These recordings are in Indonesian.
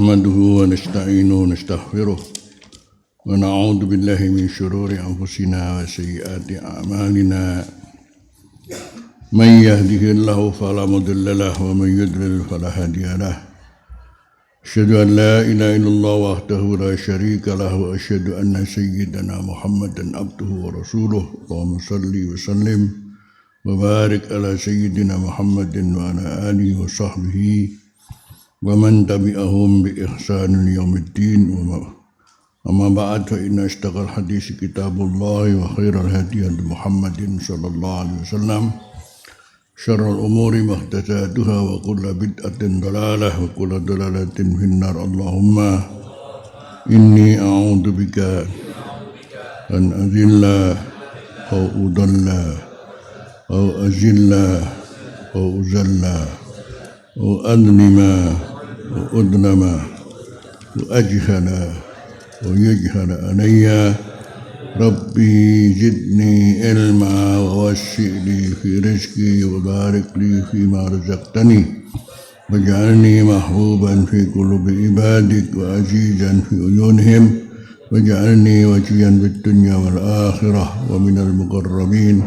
نحمده ونستعينه ونستغفره ونعوذ بالله من شرور أنفسنا وسيئات أعمالنا من يهده الله فلا مضل له ومن يضلل فلا هادي له أشهد أن لا إله إلا الله وحده لا شريك له وأشهد أن سيدنا محمدا عبده ورسوله اللهم صل وسلم وبارك على سيدنا محمد وعلى آله وصحبه ومن تبعهم بإحسان يوم الدين أما بعد فإن أصدق الحديث كتاب الله وخير الهدي هدي محمد صلى الله عليه وسلم شر الأمور محدثاتها وكل بدعة ضلالة وكل ضلالة في النار اللهم إني أعوذ بك أن أذل أو أضل أو أذل أو أذل أو أظلم وأظلم وأجهل ويجهل علي ربي زدني علما ووسع لي في رزقي وبارك لي فيما رزقتني واجعلني محبوبا في قلوب عبادك وعزيزا في عيونهم واجعلني وجيا بالدنيا والآخرة ومن المقربين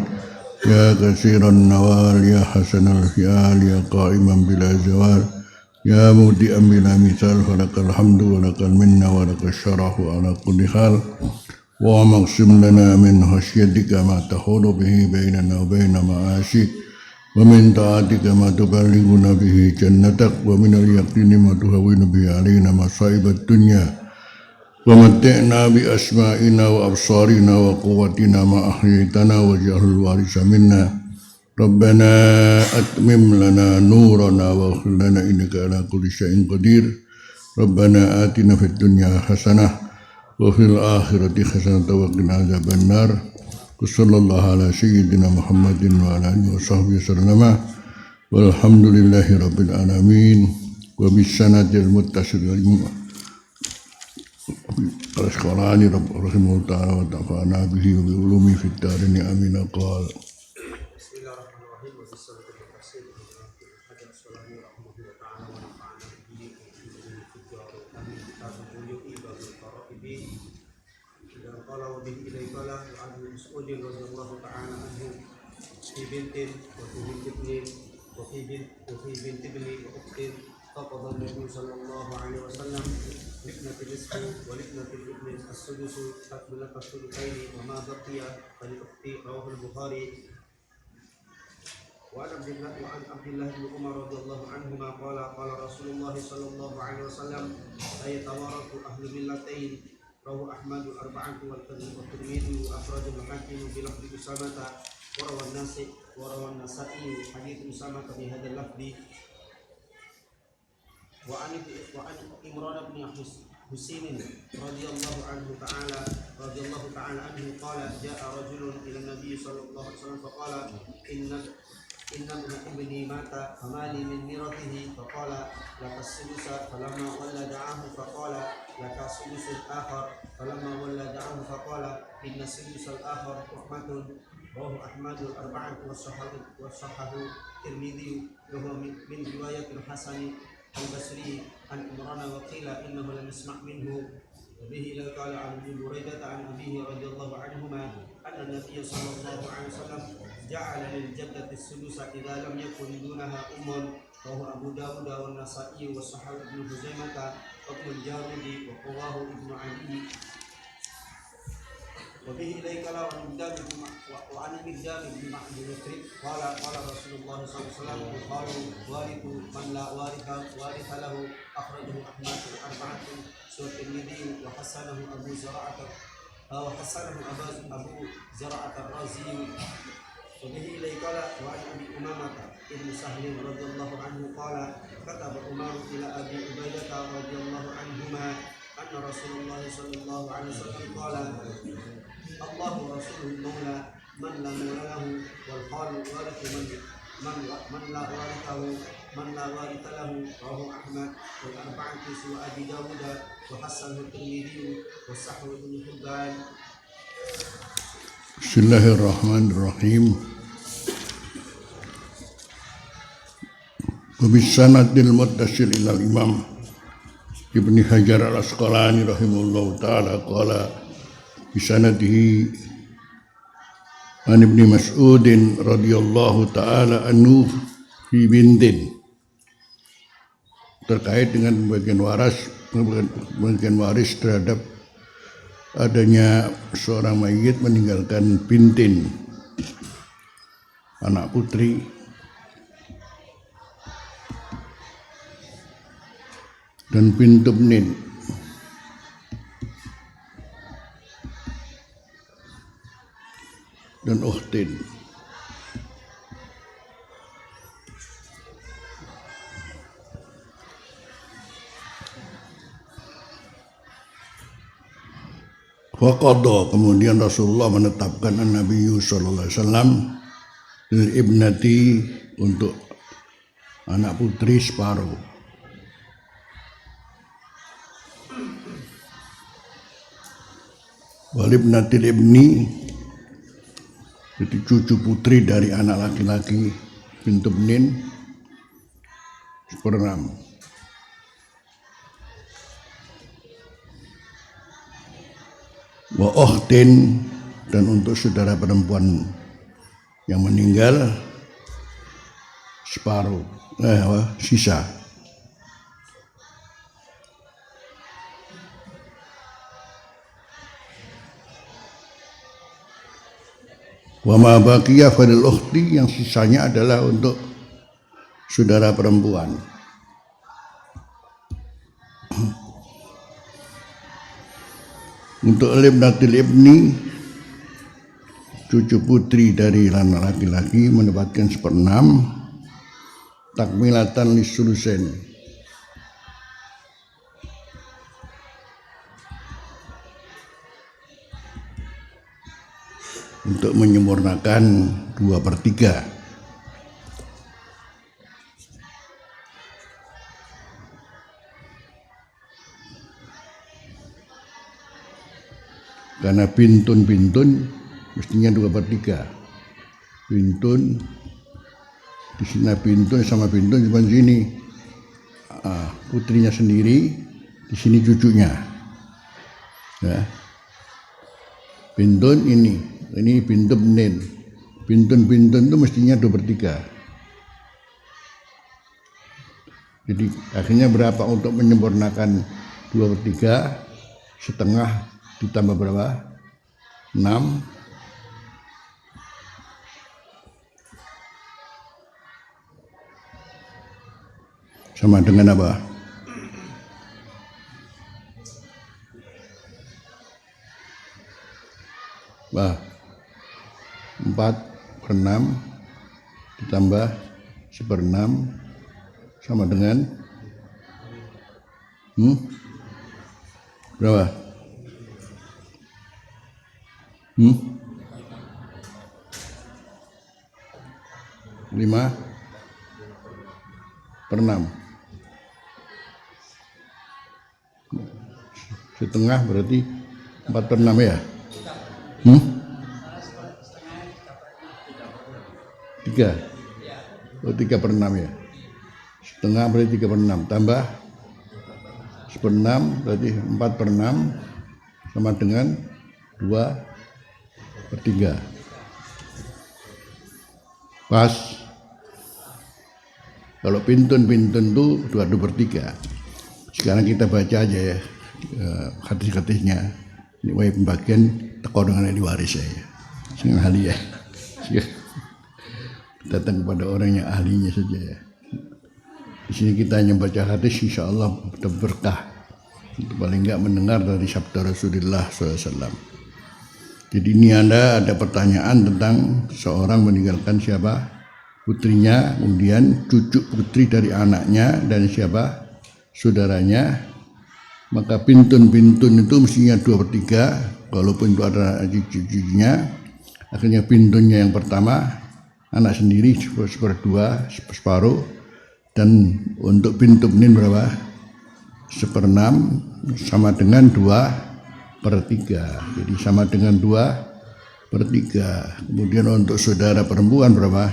يا كثير النوال يا حسن الفعال يا قائما بلا زوال يا مبدئا بلا مثال فلك الحمد ولك المنة ولك الشرف على كل حال واقسم لنا من خشيتك ما تحول به بيننا وبين معاصيك ومن طاعتك ما تبلغنا به جنتك ومن اليقين ما تهون به علينا مصائب الدنيا ومتعنا بأسمائنا وأبصارنا وقوتنا ما أحييتنا واجعله الوارث منا ربنا أتمم لنا نورنا واغفر لنا إنك على كل شيء قدير ربنا آتنا في الدنيا حسنة وفي الآخرة حسنة وقنا عذاب النار وصلى الله على سيدنا محمد وعلى آله وصحبه وسلم والحمد لله رب العالمين وبالسند المتصل الأشقراني رب رحمه الله تعالى ونفعنا به وبعلومه في الدارين آمين قال بسم الله الرحمن الرحيم وبالصلاة والتسليم على رسول الله رحمه الله تعالى ونفعنا به في الدارين آمين كتاب البيوع باب الفرائض إذا قال وبه إليه قال وعن مسعود رضي الله تعالى عنه في بنت وفي بنت ابن وفي بنت ابن وأخت فقضى النبي صلى الله عليه وسلم لابنة النصف ولابنة الابن السدس تكملة الثلثين وما بقي فللأخت رواه البخاري وعن عبد الله بن عمر رضي الله عنهما قال رسول الله صلى الله عليه وسلم لا يتوارث أهل ملتين رواه أحمد الأربعة والترمذي وأخرجه الحاكم بلفظ أسامة وروى النسائي حديث أسامة بهذا اللفظ وعن عمران بن حسين رضي الله تعالى عنه قال جاء رجل إلى النبي صلى الله عليه وسلم فقال إن ابن ابني مات فما لي من ميراثه فقال لك السدس فلما ولى دعاه فقال لك السدس الآخر فلما ولى دعاه فقال إن السدس الآخر رحمة رواه أحمد الأربعة وصححه الترمذي وهو من رواية الحسن البصري عن عمران وقيل إنه لم يسمع منه وبه قال عن ابي هريره عن ابيه رضي الله عنهما ان النبي صلى الله عليه وسلم جعل للجده السدس اذا لم يكن دونها وهو ابو داود والنسائي والصحابه ابن خزيمه وابن الجارود وقواه ابن علي وبه إليك لا وعن المقدام بن معبد قال رسول الله صلى الله عليه وسلم يقال وارث من لا وارث له أخرجه أحمد الأربعة سوى الترمذي وحسنه أبو زرعة الرازي وبه إليك قال وعن أبي أمامة بن سهل رضي الله عنه قال كتب عمر إلى أبي عبيدة رضي الله عنهما أن رسول الله صلى الله عليه وسلم قال الله ورسوله المولى من لا مولى له والقال وارث من لا وارث له رواه أحمد والأربعة سوى أبي داود وحسنه الترمذي وصححه ابن حبان. بسم الله الرحمن الرحيم وبالسند المتصل إلى الإمام Ibnu Hajar al-Asqalani rahimahullah ta'ala qala bisanadihi an Ibnu Mas'udin radhiyallahu ta'ala anhu fi bintin, terkait dengan pembagian waris terhadap adanya seorang mayit meninggalkan bintin, anak putri, dan bintu ibnin. Dan ukhtin. Faqadha, kemudian Rasulullah menetapkan Nabi sallallahu alaihi wasallam lil ibnati, untuk anak putri separuh, wal ibnatil ibni, jadi cucu putri dari anak laki-laki bintu ibnin seperenam. Wa ukhtin, dan untuk saudara perempuan yang meninggal separuh, sisa. Wa ma baqiya falil ukhti, yang sisanya adalah untuk saudara perempuan. Untuk ibnatil ibni, cucu putri dari anak laki-laki, mendapatkan seperenam, takmilatan lisulusen, untuk menyempurnakan 2/3. Karena bintun mestinya 2/3. Bintun di sini, bintun sama bintun cuma sini putrinya sendiri, di sini cucunya. Ya. Bintun ini bintu ibnin. Bintun itu mestinya 2/3. Jadi akhirnya berapa untuk menyempurnakan 2/3? Setengah ditambah berapa? 6. Sama dengan apa? Bah, 4/6 ditambah 1/6 sama dengan berapa? 5/6. Setengah berarti 4/6 ya? 3. Oh, 3/6 ya. Setengah berarti 3/6 tambah 1/6 berarti 4/6 sama dengan 2/3. Pas. Kalau pintun itu 2/3. Sekarang kita baca aja ya hadis-hadisnya. Ini pembagian teko dengan ahli waris ya. Sing ahli ya. Datang kepada orang yang ahlinya saja ya. Di sini kita hanya baca hadis, insya Allah berkah. Itu paling enggak mendengar dari sabda Rasulullah SAW. Jadi ini ada pertanyaan tentang seorang meninggalkan siapa? Putrinya, kemudian cucu putri dari anaknya, dan siapa? Saudaranya. Maka bintun itu mestinya 2/3, walaupun itu ada cucunya. Akhirnya bintunnya yang pertama, anak sendiri 1/2, separuh. Dan untuk bintu ibnin berapa? 1/6 sama dengan 2/3. Jadi sama dengan 2/3. Kemudian untuk saudara perempuan berapa?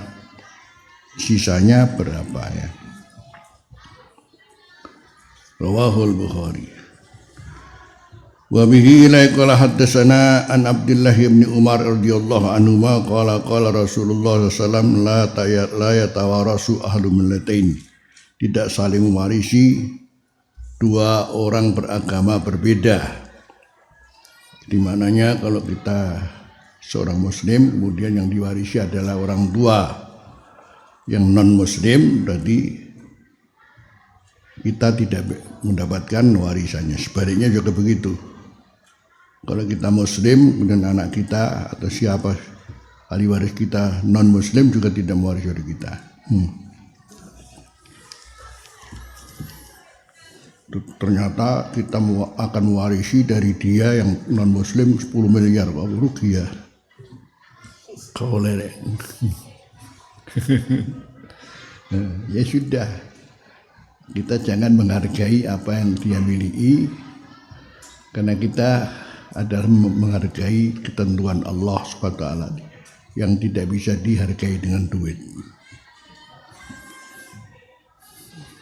Sisanya berapa ya? Rawahul Bukhari. Wa bihi ilai qala haddatsana an Abdullah bin Umar radhiyallahu anhu qala qala Rasulullah sallallahu alaihi wasallam la yatawarasu ahlu millatain. Tidak saling mewarisi dua orang beragama berbeda. Di mananya kalau kita seorang muslim kemudian yang diwarisi adalah orang tua yang non muslim, berarti kita tidak mendapatkan warisannya. Sebaliknya juga begitu. Kalau kita muslim dan anak kita atau siapa ahli waris kita non muslim juga tidak mewarisi dari kita. Ternyata kita akan mewarisi dari dia yang non muslim 10 miliar. Wah, rugi ya. Kau lelek. Ya sudah. Kita jangan menghargai apa yang dia miliki, karena kita adalah menghargai ketentuan Allah SWT yang tidak bisa dihargai dengan duit.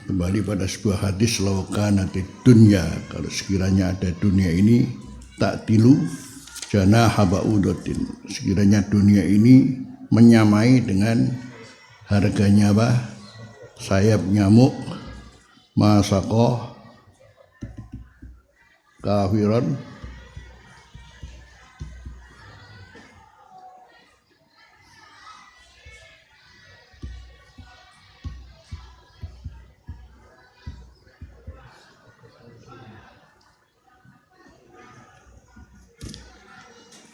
Kembali pada sebuah hadis, laukanatid dunya, kalau sekiranya ada dunia ini, tak tilu janaha ba'udatin, sekiranya dunia ini menyamai dengan harganya apa? Sayap nyamuk, masaqah kafiran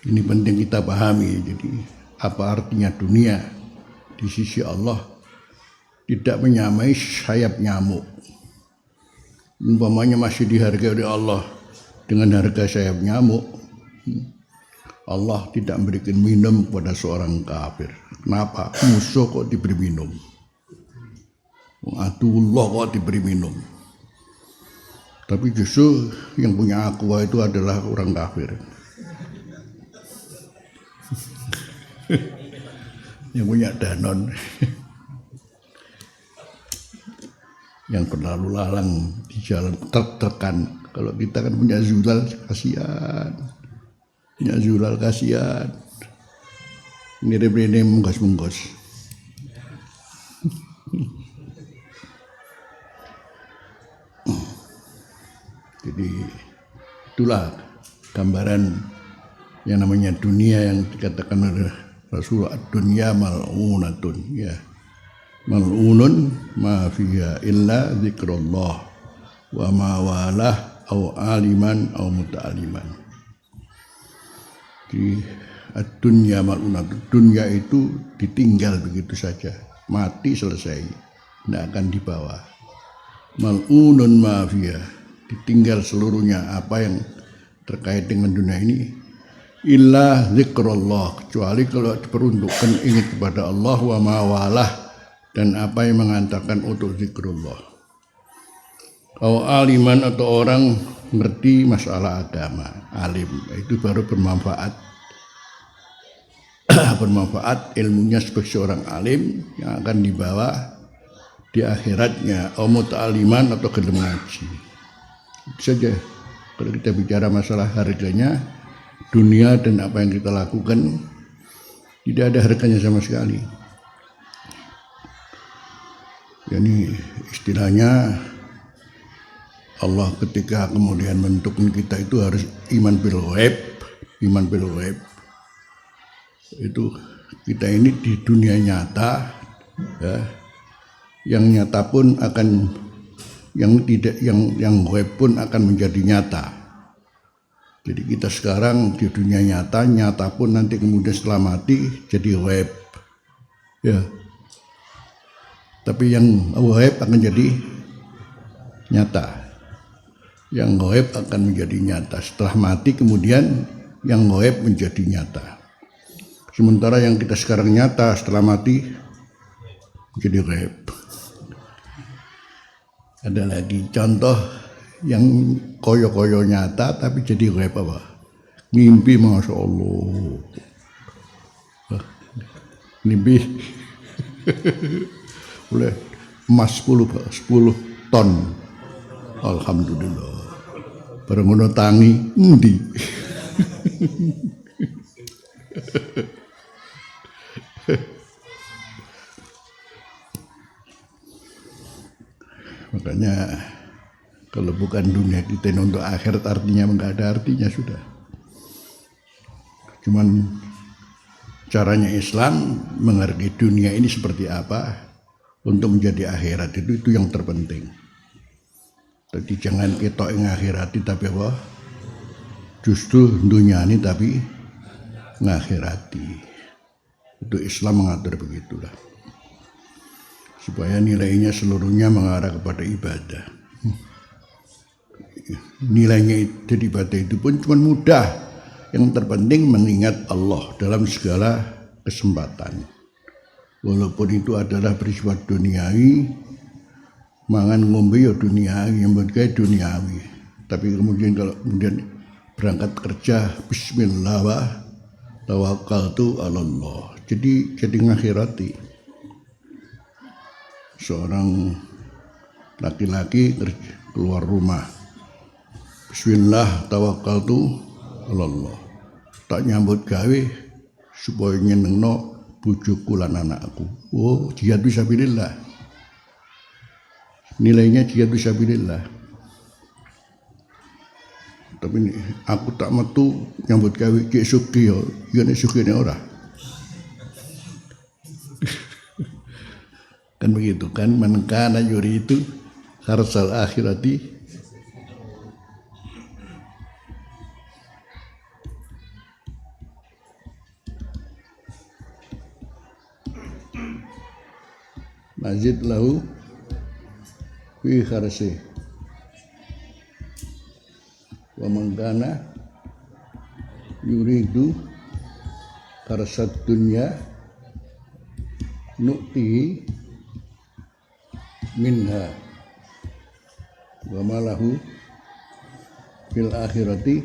ini penting kita pahami. Jadi apa artinya dunia di sisi Allah? Tidak menyamai sayap nyamuk. Umpamanya masih dihargai oleh Allah dengan harga sayap nyamuk, Allah tidak memberikan minum kepada seorang kafir. Kenapa? Musuh kok diberi minum, aduullah kok diberi minum. Tapi justru yang punya aqua itu adalah orang kafir. Yang punya danon, yang berlalu lalang di jalan tertekan. Kalau kita kan punya zulal, kasihan. Punya zulal, kasihan. Mirip-mirip munggos-munggos. Jadi itulah gambaran yang namanya dunia yang dikatakan oleh Rasulullah, dunya mal'unatun, ya. Mal'unun ma fiha illa zikrullah wa ma walah au aliman au muta'aliman. Di dunya mal'unatun, dunya itu ditinggal begitu saja, mati selesai, tidak akan dibawa. Mal'unun ma fiha, ditinggal seluruhnya apa yang terkait dengan dunia ini, illa zikrullah, kecuali kalau diperuntukkan ingat kepada Allah, wa ma walah, dan apa yang mengantarkan untuk zikrullah. Kalau aliman atau orang ngerti masalah agama, alim, itu baru bermanfaat. Bermanfaat ilmunya sebagai seorang alim yang akan dibawa di akhiratnya. Au muta'aliman atau gelem ngaji. Itu saja. Kalau kita bicara masalah harganya dunia dan apa yang kita lakukan, tidak ada harganya sama sekali. Jadi istilahnya Allah ketika kemudian menentukan kita itu harus iman bil ghaib, iman bil ghaib. Itu kita ini di dunia nyata, ya, yang nyata pun akan, yang tidak, yang ghaib pun akan menjadi nyata. Jadi kita sekarang di dunia nyata, nyata pun nanti kemudian setelah mati jadi ghaib, ya. Tapi yang ghaib akan jadi nyata. Yang ghaib akan menjadi nyata. Setelah mati kemudian yang ghaib menjadi nyata. Sementara yang kita sekarang nyata, setelah mati menjadi ghaib. Ada lagi contoh yang koyo-koyo nyata tapi jadi ghaib apa? Mimpi, Masya Allah. Mimpi. Boleh emas 10 ton. Alhamdulillah. Bareng ngono tangi endi? Makanya kalau bukan dunia kita untuk akhirat artinya enggak ada artinya sudah. Cuman caranya Islam mengerti dunia ini seperti apa untuk menjadi akhirat itu yang terpenting. Jadi jangan ketok yang akhirati tapi apa? Justru dunia ini tapi ngakhirati. Itu Islam mengatur begitulah. Supaya nilainya seluruhnya mengarah kepada ibadah. Nilainya dari ibadah itu pun cuma mudah. Yang terpenting mengingat Allah dalam segala kesempatan. Walaupun itu adalah peristiwa duniawi, mangan ngombe ya duniawi, yang berkait duniawi. Tapi kemudian kalau kemudian berangkat kerja, bismillah wa tawakkaltu 'alallah. Jadi ngakhirati. Seorang laki-laki keluar rumah, bismillah tawakkaltu 'alallah. Tak nyambut gawe supaya nyenengno bojoku lan anakku. Oh, jihad fisabilillah. Nilainya jihad fisabilillah. Tapi aku tak metu nyambut gawe cek sugih ya nek sugih ora. Kan begitu kan, man kana yuridu harsal akhirati nazid lahu fi kharsi wa man kana yuridu harsad dunya nu'tihi minha wa malahu fil akhirati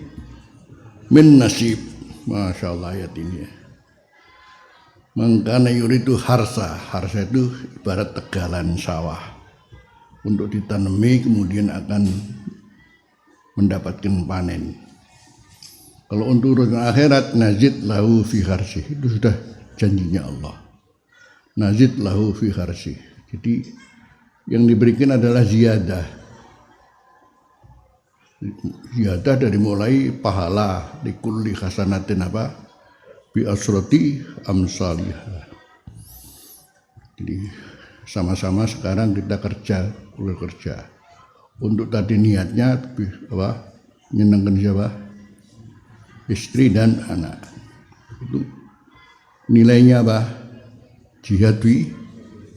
min nasib. Masya Allah ayat ini ya. Mangkana yuridu harsa itu ibarat tegalan sawah untuk ditanami kemudian akan mendapatkan panen. Kalau untuk urusan akhirat, nazid lahu fi harsi, itu sudah janjinya Allah. Nazid lahu fi harsi. Jadi yang diberikan adalah ziyadah. Ziyadah dari mulai pahala likulli hasanatin apa? Bi asrati amsalihah. Jadi sama-sama sekarang kita kerja. Untuk tadi niatnya apa? Menyenangkan siapa? Istri dan anak. Itu nilainya apa? Jihad fi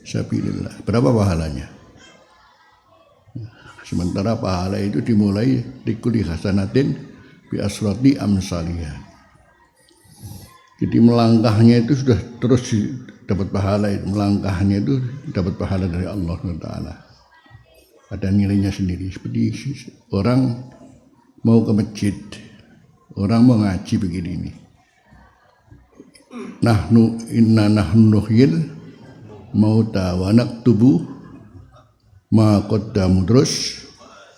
sabilillah. Berapa pahalanya? Sementara pahala itu dimulai likulli hasanatin bi asrati amsalihah. Jadi melangkahnya itu sudah terus dapat pahala itu. Melangkahnya itu dapat pahala dari Allah SWT. Ada nilainya sendiri. Seperti orang mau ke masjid, orang mau ngaji begini ini. Inna nahnu nuhyil mauta wa naktubu ma qaddamu terus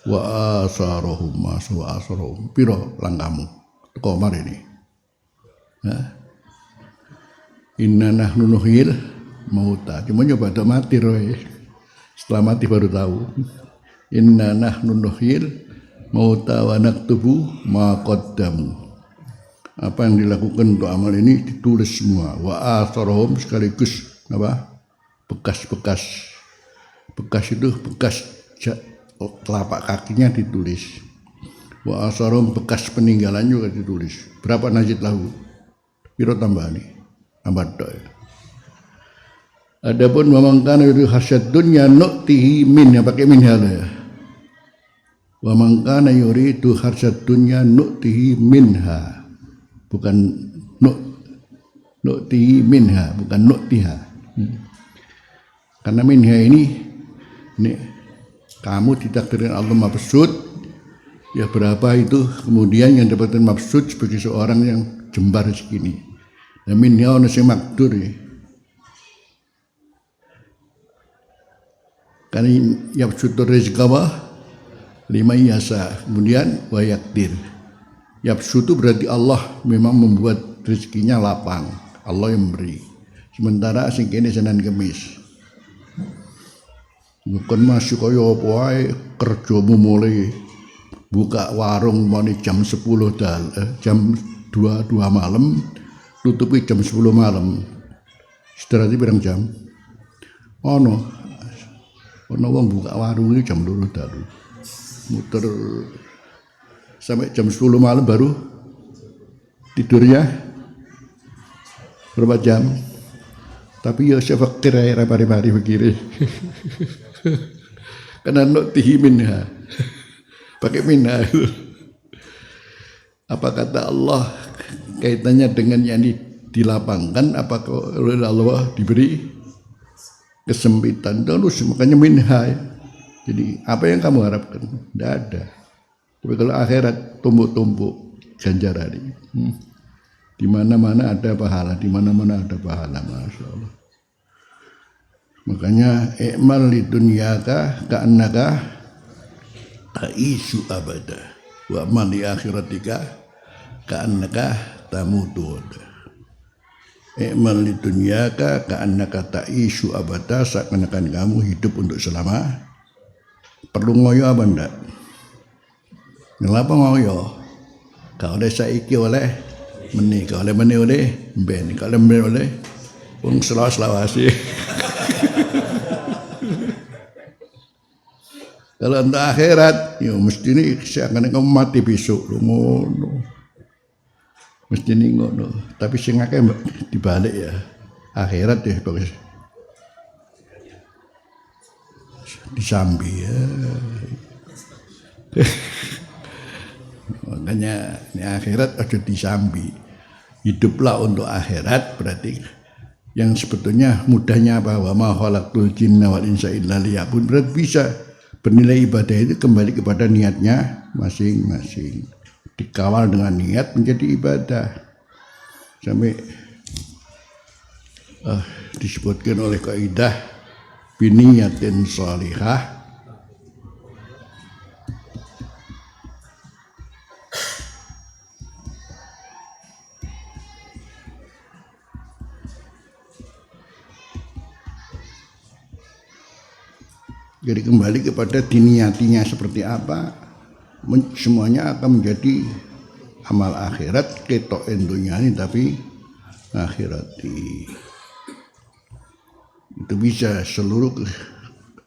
wa asarahum piro langkamu teko mari ini. Inna nahnu nuhyil mauta, cuma nyoba ada mati roy. Setelah mati baru tahu. Inna nahnu nuhyil mauta wa naktubu ma qaddamu. Apa yang dilakukan untuk amal ini ditulis semua. Wa asarahum sekaligus apa? Bekas itu bekas telapak kakinya ditulis. Wa asarahum bekas peninggalan juga ditulis. Berapa nazid lahu? Piro tambah nih? Tambah tok. Adapun mamangkana yuridu hasyad dunya nu'tihi minha, pakai minha ya. Wa mangkana yuridu hasyad dunya nu'tihi minha. Bukan nu'tihi minha, bukan nu'tiha. Karena minha ini kamu ditakdirkan Allah mabsud, ya berapa itu kemudian yang dapatkan mabsud sebagai seorang yang jembar segini. Dan minha ono sing makdur ya. Karena yabsutur rizqa lima yasa, kemudian wa yakdir. Yabsutu berarti Allah memang membuat rezekinya lapang, Allah yang beri. Sementara sing kene Senin Kemis. Bukan masuk kaya apa wae kerjamu mulai buka warung mulai jam 10 jam 2 malam, tutupi jam 10 malam. Istirahatnya berapa jam? Ono wong buka warung ini jam 2 dalu. Muter sampai jam 10 malam baru tidurnya berapa jam? Tapi ya saya fakir ya pari-pari begini. Karena no tihimin ya. Pakai minah. Apa kata Allah kaitannya dengan yang dilapangkan? Apakah oleh Allah diberi kesempitan? Terus makanya minha ya. Jadi apa yang kamu harapkan? Tidak ada. Tapi kalau akhirat tumpuk-tumpuk ganjaran. Di mana-mana ada pahala, di mana-mana ada pahala, masya Allah. Makanya i'mal li dunyaka ka'annaka ta'isu abada wa amal li akhiratika ka'annaka tamutu. I'mal li dunyaka ka'annaka ta'isu abada, seakan-akan kamu hidup untuk selama. Perlu ngoyo apa ndak? Ngapa ngoyo? Kalau oleh saiki oleh meni, kalau meni oleh ben, kalau ben oleh wong selawas-lawasi. Kalau untuk akhirat, ya mesti ini seakan kamu mati besok, ngono. Mesti ini ngono. Tapi sing akeh dibalik ya, akhirat ya bagus. Disambi ya. Makanya ini akhirat aja disambi. Hiduplah untuk akhirat, berarti yang sebetulnya mudahnya apa? Wa ma khalaqtul jinna wal insa illa liya'budun. Berarti bisa bernilai ibadah itu kembali kepada niatnya masing-masing. Dikawal dengan niat menjadi ibadah. Sampai disebutkan oleh kaidah biniyatin shalihah jadi kembali kepada diniatinya seperti apa, semuanya akan menjadi amal akhirat ketok entunya ini tapi akhirati. Itu bisa seluruh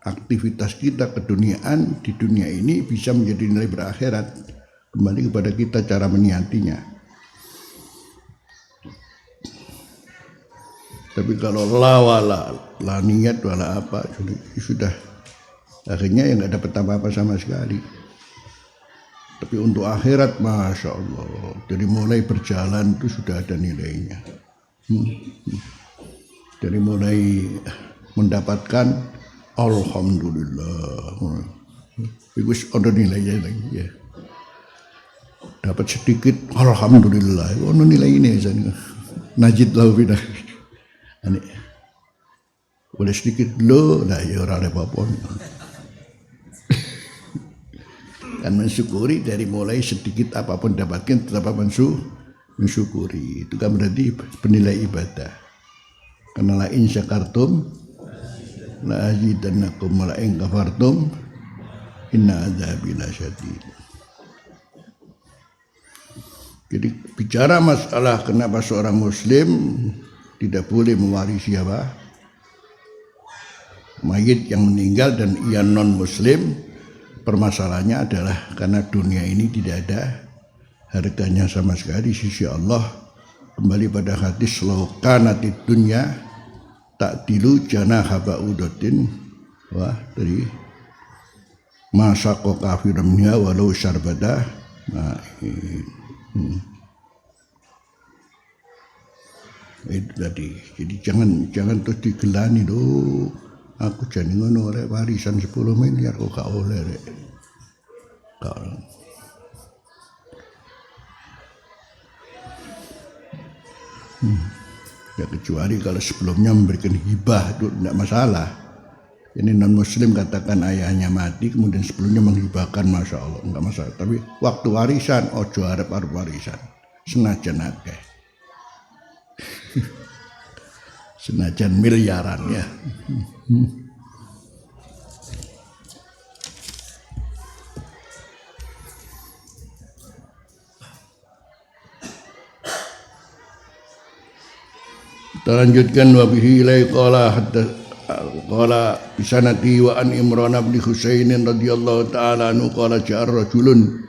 aktivitas kita keduniaan di dunia ini bisa menjadi nilai berakhirat, kembali kepada kita cara meniatinya. Tapi kalau la niat wala apa sudah akhirnya yang nggak dapat apa-apa sama sekali. Tapi untuk akhirat, masya Allah, dari mulai berjalan itu sudah ada nilainya. Dari mulai mendapatkan alhamdulillah, itu ada nilainya lagi ya. Dapat sedikit alhamdulillah, ada nilai ini misalnya. Najid laufidah, ini boleh sedikit lo, lah ya orang apa-apa. Dan mensyukuri dari mulai sedikit apapun dapatkan tetap mensyukuri. Itu kan berarti penilai ibadah. Karena la in syakartum la azidannakum wa la in kafartum inna adzabi lasyadid. Jadi bicara masalah kenapa seorang muslim tidak boleh mewarisi apa? Mayit yang meninggal dan ia non muslim. Permasalahannya adalah karena dunia ini tidak ada harganya sama sekali di sisi Allah. Kembali pada hadis laukanatid dunya ta'dilu janaha ba'udatin, wah dari masaqo kafiramnya walau syarbada. Nah, itu tadi. Jadi jangan terus digelani loh. Aku jadi ngono rek warisan 10 miliar kok gak oleh rek. Ya kecuali kalau sebelumnya memberikan hibah itu tidak masalah. Ini non muslim katakan ayahnya mati kemudian sebelumnya menghibahkan, masya Allah enggak masalah. Tapi waktu warisan ojo arep warisan senajan akeh. Senajan miliaran ya. Kita lanjutkan wa bihi ilai qala bisanati wa an Imran bin Husain radhiyallahu taala anhu qala ja'a rajulun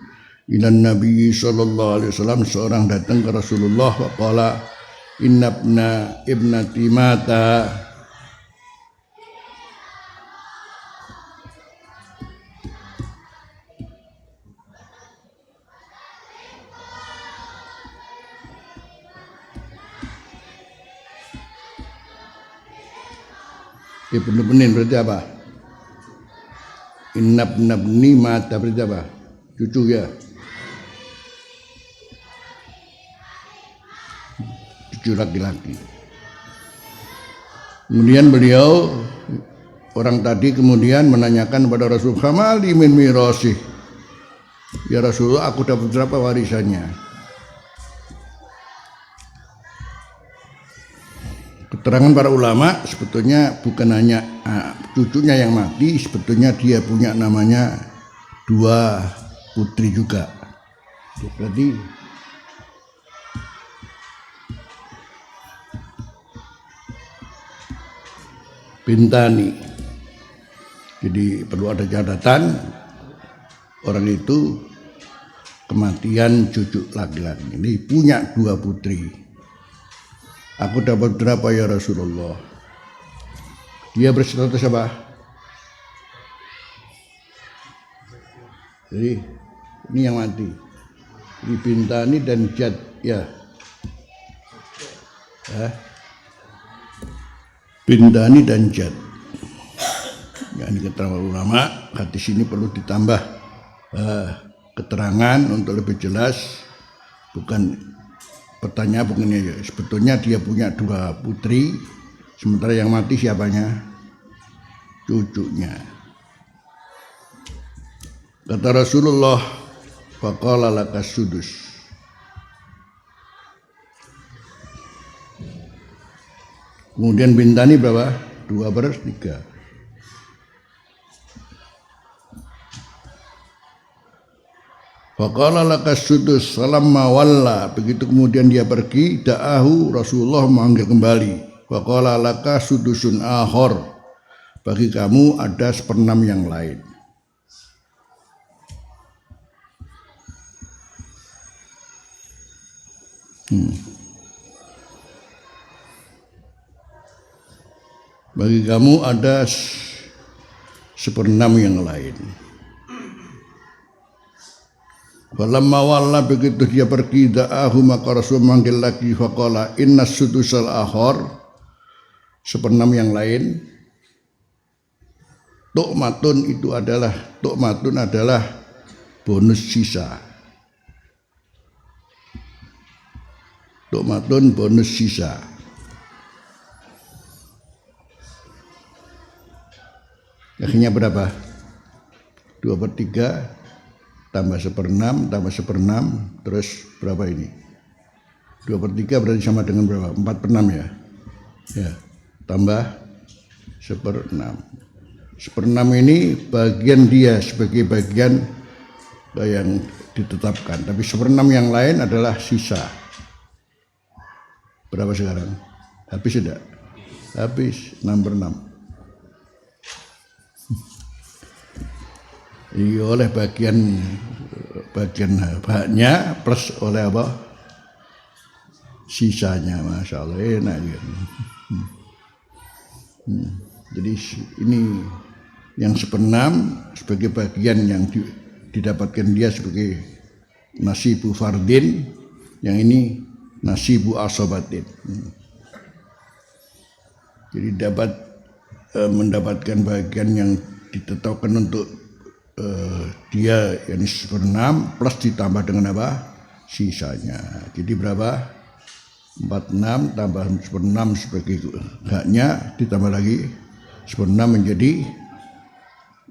ila Nabi sallallahu alaihi wasallam, seorang datang ke Rasulullah wa qala inna ibnati mata. Ibnu Benin berarti apa? Inabni mata berarti apa? Cucu ya. Cucu laki-laki. Kemudian beliau, orang tadi kemudian menanyakan kepada Rasul, "Hamali min mirasih." Ya Rasulullah, aku dapat berapa warisannya? Keterangan para ulama sebetulnya bukan hanya cucunya yang mati, sebetulnya dia punya namanya 2 putri juga. Berarti bintani. Jadi perlu ada catatan, orang itu kematian cucu laki-laki ini punya 2 putri. Aku dapat berapa ya Rasulullah? Dia berstatus apa? Jadi ini yang mati. Ini bintani dan jad ya. Bintani dan jad. Ya, ini keterangan ulama. Hadis ini perlu ditambah keterangan untuk lebih jelas. Bukan pertanyaan begini ya, sebetulnya dia punya 2 putri, sementara yang mati siapanya? Cucunya. Kata Rasulullah, faqala lakas sudus. Kemudian bintani berapa? 2/3. Faqala lakas sudus salamma walla. Begitu kemudian dia pergi, da'ahu, Rasulullah memanggil kembali. Faqala lakas sudusun akhor. Bagi kamu ada 1/6 yang lain. Bagi kamu ada 1/6 yang lain. Falamma walla, begitu dia pergi, da'ahu, maka Rasul manggil lagi. Faqala inna sudusal akhor, 1/6 yang lain. Tu'matun adalah bonus sisa. Tu'matun bonus sisa. Akhirnya berapa? 2/3 tambah 1/6 tambah 1/6 terus berapa ini? 2/3 berarti sama dengan berapa? 4/6 ya. Ya, tambah 1/6. 1/6 ini bagian dia sebagai bagian yang ditetapkan, tapi 1/6 yang lain adalah sisa. Berapa sekarang? Habis tidak? Habis 6/6. Iya, oleh bagian haknya plus oleh apa? Sisanya, masya Allah, enak gitu. Jadi ini yang 1/6 sebagai bagian yang didapatkan dia sebagai nasibu fardin, yang ini nasibu asobatin. Jadi mendapatkan bagian yang ditetapkan untuk dia, yang 1/6 plus ditambah dengan apa? Sisanya. Jadi berapa? 4/6 tambah 1/6 sebagai haknya, ditambah lagi 1/6 menjadi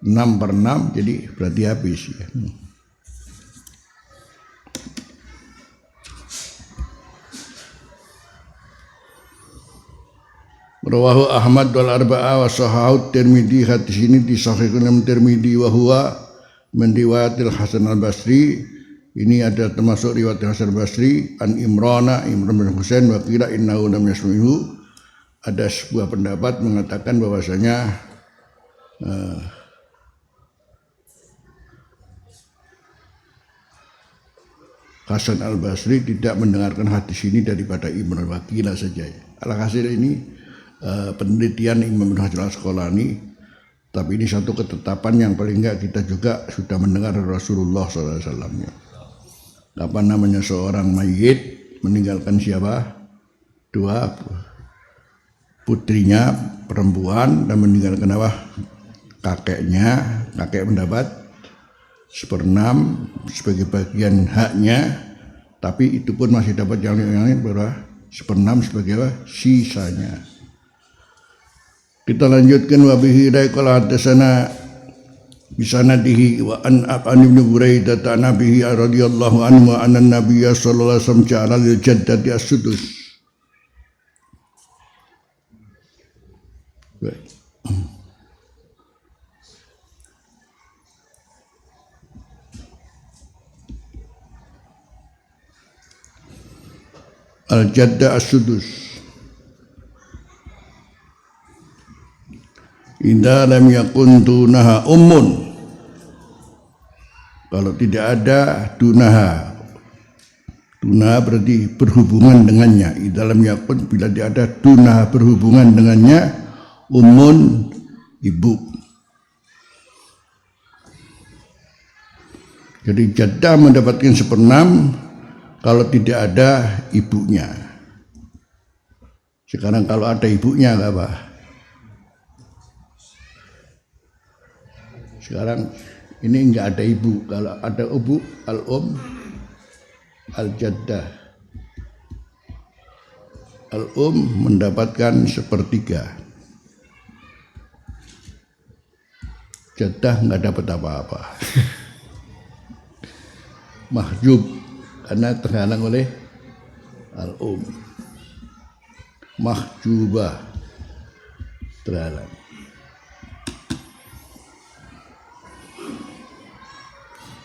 6/6, jadi berarti habis ya. Rawahu Ahmad wal Arba'ah wa sahahu Tirmidzi, hadis ini disahihkan Tirmidzi wa huwa min riwayatil Hasan al-Basri. Ini ada termasuk riwayat Hasan al-Basri an Imran bin Husain wa qila innahu lam yasmi'hu. Ada sebuah pendapat mengatakan bahwasanya Hasan al-Basri tidak mendengarkan hadis ini daripada Imran, wa qila saja. Alhasil ini penelitian Imam Ibnu Hajar Al-Asqalani, tapi ini satu ketetapan yang paling enggak kita juga sudah mendengar Rasulullah SAW. Apa namanya, seorang mayit meninggalkan siapa? 2 putrinya perempuan dan meninggalkan apa? Kakeknya. Kakek mendapat 1/6 sebagai bagian haknya, tapi itu pun masih dapat yang lain berapa? 1/6 sebagai apa? Sisanya. Kita lanjutkan wa bihi qala hadatsana bisanadihi wa an ibnu Buraidah ta nabihi radhiyallahu anhu wa anna nabiyya sallallahu alaihi wasallam ja'ala lil jaddati as-sudus. Al-jadda as-sudus. Idza lam yakun dunaha ummun, kalau tidak ada dunaha, dunaha berarti berhubungan dengannya. Idza lam yakun, bila tidak ada dunaha berhubungan dengannya, ummun ibu. Jadi jaddah mendapatkan 1/6 kalau tidak ada ibunya. Sekarang kalau ada ibunya apa? Sekarang ini enggak ada ibu. Kalau ada ibu, al-um, al-jaddah. Al-um mendapatkan 1/3. Jaddah enggak dapat apa-apa. Mahjub karena terhalang oleh al-um. Mahjubah, terhalang.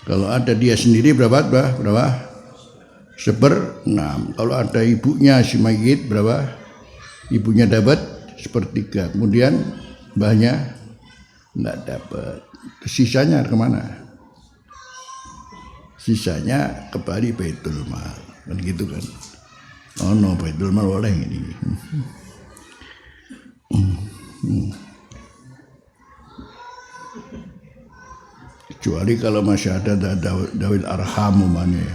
Kalau ada dia sendiri berapa? 1/6. Kalau ada ibunya si mayit berapa? Ibunya dapat 1/3. Kemudian mbahnya enggak dapat. Sisanya kemana? Sisanya kembali Baitul Mal. Kan gitu kan. Oh no, Baitul Mal boleh ini. Kecuali kalau masih ada dawil arham umumnya.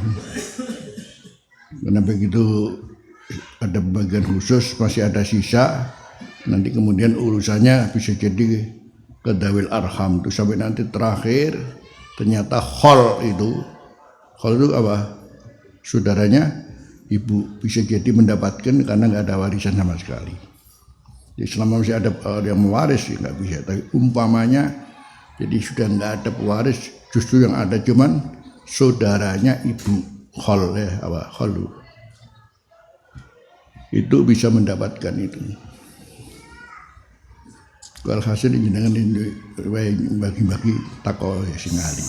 Karena begitu ada bagian khusus masih ada sisa, nanti kemudian urusannya bisa jadi ke dawil arham itu sampai nanti terakhir ternyata khol itu apa? Saudaranya ibu bisa jadi mendapatkan karena nggak ada warisan sama sekali. Jadi selama masih ada yang mewaris nggak bisa. Tapi umpamanya jadi sudah nggak ada pewaris, justru yang ada cuman saudaranya ibu khol ya, apa kholu. Itu bisa mendapatkan itu. Kalau hasil jenengan bagi-bagi takol ya singali.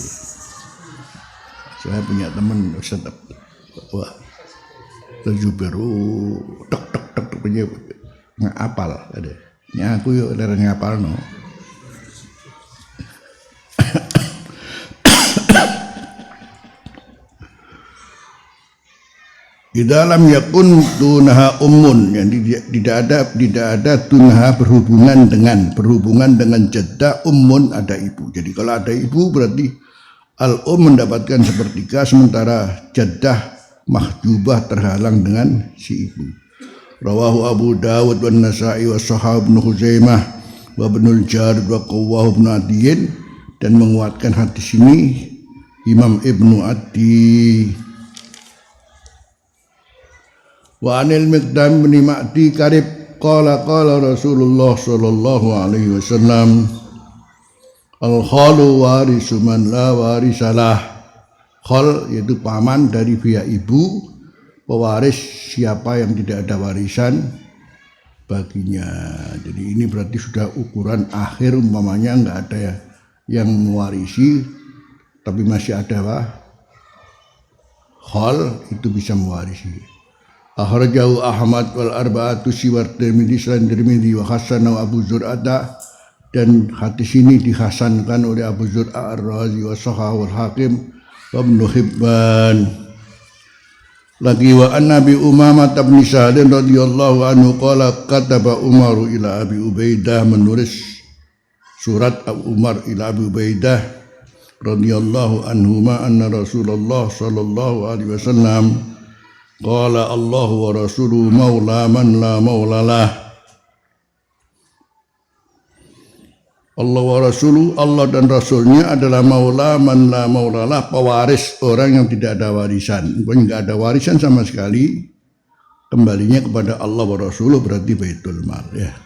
Saya punya teman Ustaz, wah Juberu tek punya ngapal ada. Ya aku yuk dari ngapal no. Di dalam yakun tunaha ummun, yang tidak ada tunaha berhubungan dengan jaddah, ummun ada ibu. Jadi kalau ada ibu berarti al-um mendapatkan 1/3, sementara jaddah mahjubah terhalang dengan si ibu. Rawahu Abu Dawud wa Nasa'i wa Sahab Ibnu Khuzaimah wa Ibnul Jarid wa Qawwah Ibnu Adiyin, dan menguatkan hadis ini Imam Ibnu Adi. Wa anil Miqdam bin Ma'di Karib qala Rasulullah sallallahu alaihi wasallam al-khalu warisu man la warisalah. Khal yaitu paman dari pihak ibu, pewaris siapa yang tidak ada warisan baginya. Jadi ini berarti sudah ukuran akhir, umpamanya enggak ada yang mewarisi tapi masih ada khal, itu bisa mewarisi. Akhrajahu Ahmad wal arba'atu siwar Tirmidzi selain Tirmidzi wa hasanahu Abu Zur'ata, dan hadis ini dihasankan oleh Abu Zur'a Ar-Razi wa sahahu al-Hakim wa Ibnu Hibban. Lagi wa an Nabi Umamah bin Sa'd radhiyallahu anhu qala kataba Umar ila Abi Ubaidah, menulis surat Abu Umar ila Abi Ubaidah radhiyallahu anhuma anna Rasulullah sallallahu alaihi wasallam qala Allahu wa rasuluhu maula man la maulalah. Allah wa rasuluhu, Allah dan rasulnya adalah maula man la maulalah, pewaris orang yang tidak ada warisan. Pokoknya enggak ada warisan sama sekali, kembalinya kepada Allah wa rasuluhu, berarti baitul mal ya.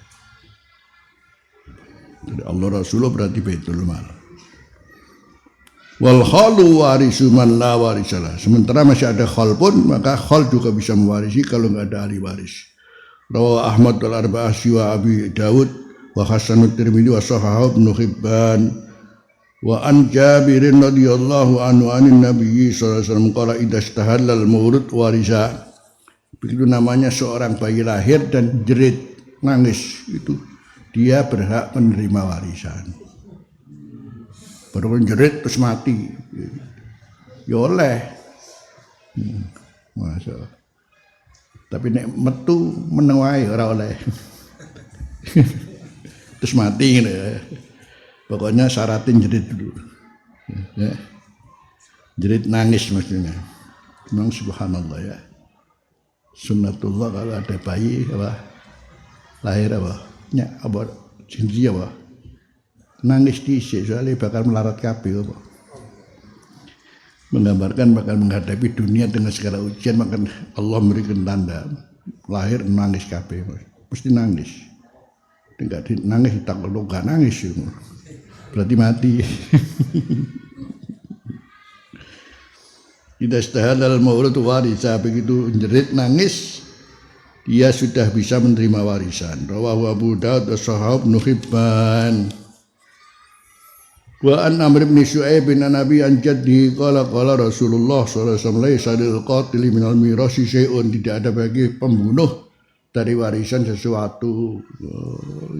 Jadi Allah rasuluhu berarti baitul mal. Wal khalu warisu man la warisalah. Sementara masih ada khal pun, maka khal juga bisa mewarisi kalau enggak ada ahli waris. Rawahu Ahmad wal arba'ah wa Abi Dawud wa hasanut Tirmidzi wa sahahu Ibnu Hibban. Wa an Jabir radhiyallahu anhu anin Nabi sallallahu alaihi wasallam qala idza istahallal maulud warisa. Begitu namanya seorang bayi lahir dan jerit nangis, itu dia berhak menerima warisan. Baru jerit terus mati, ya oleh. Masa. Tapi nek metu meneng wae ora oleh. Terus mati gitu ya. Pokoknya syaratin jerit dulu ya. Jerit nangis maksudnya. Memang subhanallah ya, sunnatullah kalau ada bayi lahir cinci nangis dhisik, soalnya bakal melarat kabeh menggambarkan bakal menghadapi dunia dengan segala ujian, maka Allah memberikan tanda lahir nangis kabeh, mesti nangis. Enggak nangis ditakut enggak nangis berarti mati. Idza istahalal maulud warisa, begitu jerit nangis dia sudah bisa menerima warisan. Rawahu Abu Dawud wa sahahu Ibnu Hibban. Wa an Amr bin Syu'aib bin Nabi an jaddi qala Rasulullah sallallahu alaihi wasallam laisa lil qatili minal mirasi syai'un, tidak ada bagi pembunuh dari warisan sesuatu.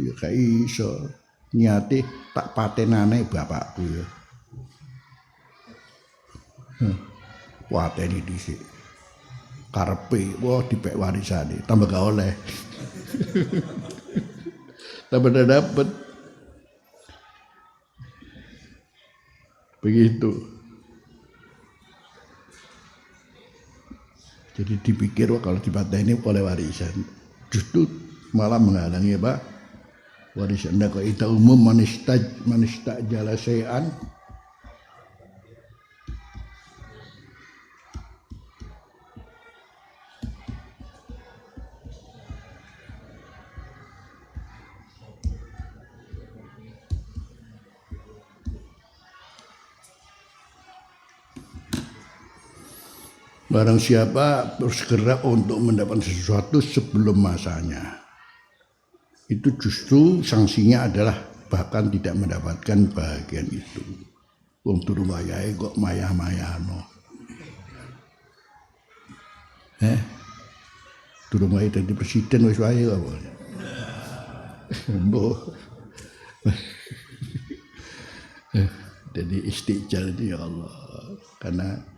Ya gak iso niate tak patenane bapakku ya. Pateni dhisik. Karepe wah dipek warisane tambah gak oleh. Tambah dapat. Begitu. Jadi dipikir wah kalau dipateni oleh warisan, justru malah menghalangi warisan. Nah, kalau itu umum manistaj jala syai'an, barang siapa bersegera untuk mendapatkan sesuatu sebelum masanya, itu justru sanksinya adalah bahkan tidak mendapatkan bahagian itu. Wong turu wayahe kok mayah-mayahno. Turu wayahe dadi presiden wis wae apa. Mbok. Jadi istijal itu ya Allah, karena